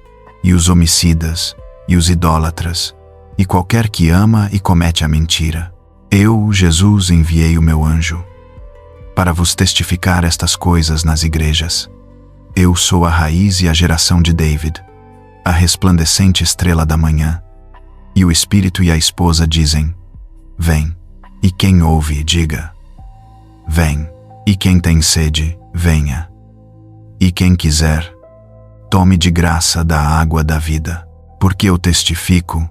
e os homicidas, e os idólatras, e qualquer que ama e comete a mentira. Eu, Jesus, enviei o meu anjo para vos testificar estas coisas nas igrejas. Eu sou a raiz e a geração de David, a resplandecente estrela da manhã. E o Espírito e a esposa dizem: vem. E quem ouve, diga: vem. E quem tem sede, venha. E quem quiser, tome de graça da água da vida. Porque eu testifico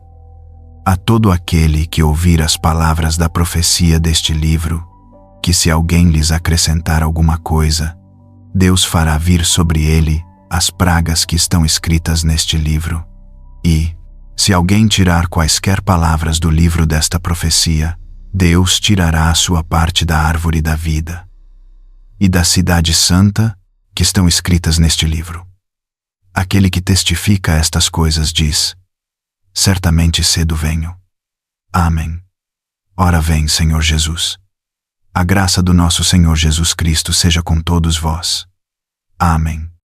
a todo aquele que ouvir as palavras da profecia deste livro, que se alguém lhes acrescentar alguma coisa, Deus fará vir sobre ele as pragas que estão escritas neste livro. E, se alguém tirar quaisquer palavras do livro desta profecia, Deus tirará a sua parte da árvore da vida e da cidade santa que estão escritas neste livro. Aquele que testifica estas coisas diz: certamente cedo venho. Amém. Ora vem, Senhor Jesus. A graça do nosso Senhor Jesus Cristo seja com todos vós. Amém.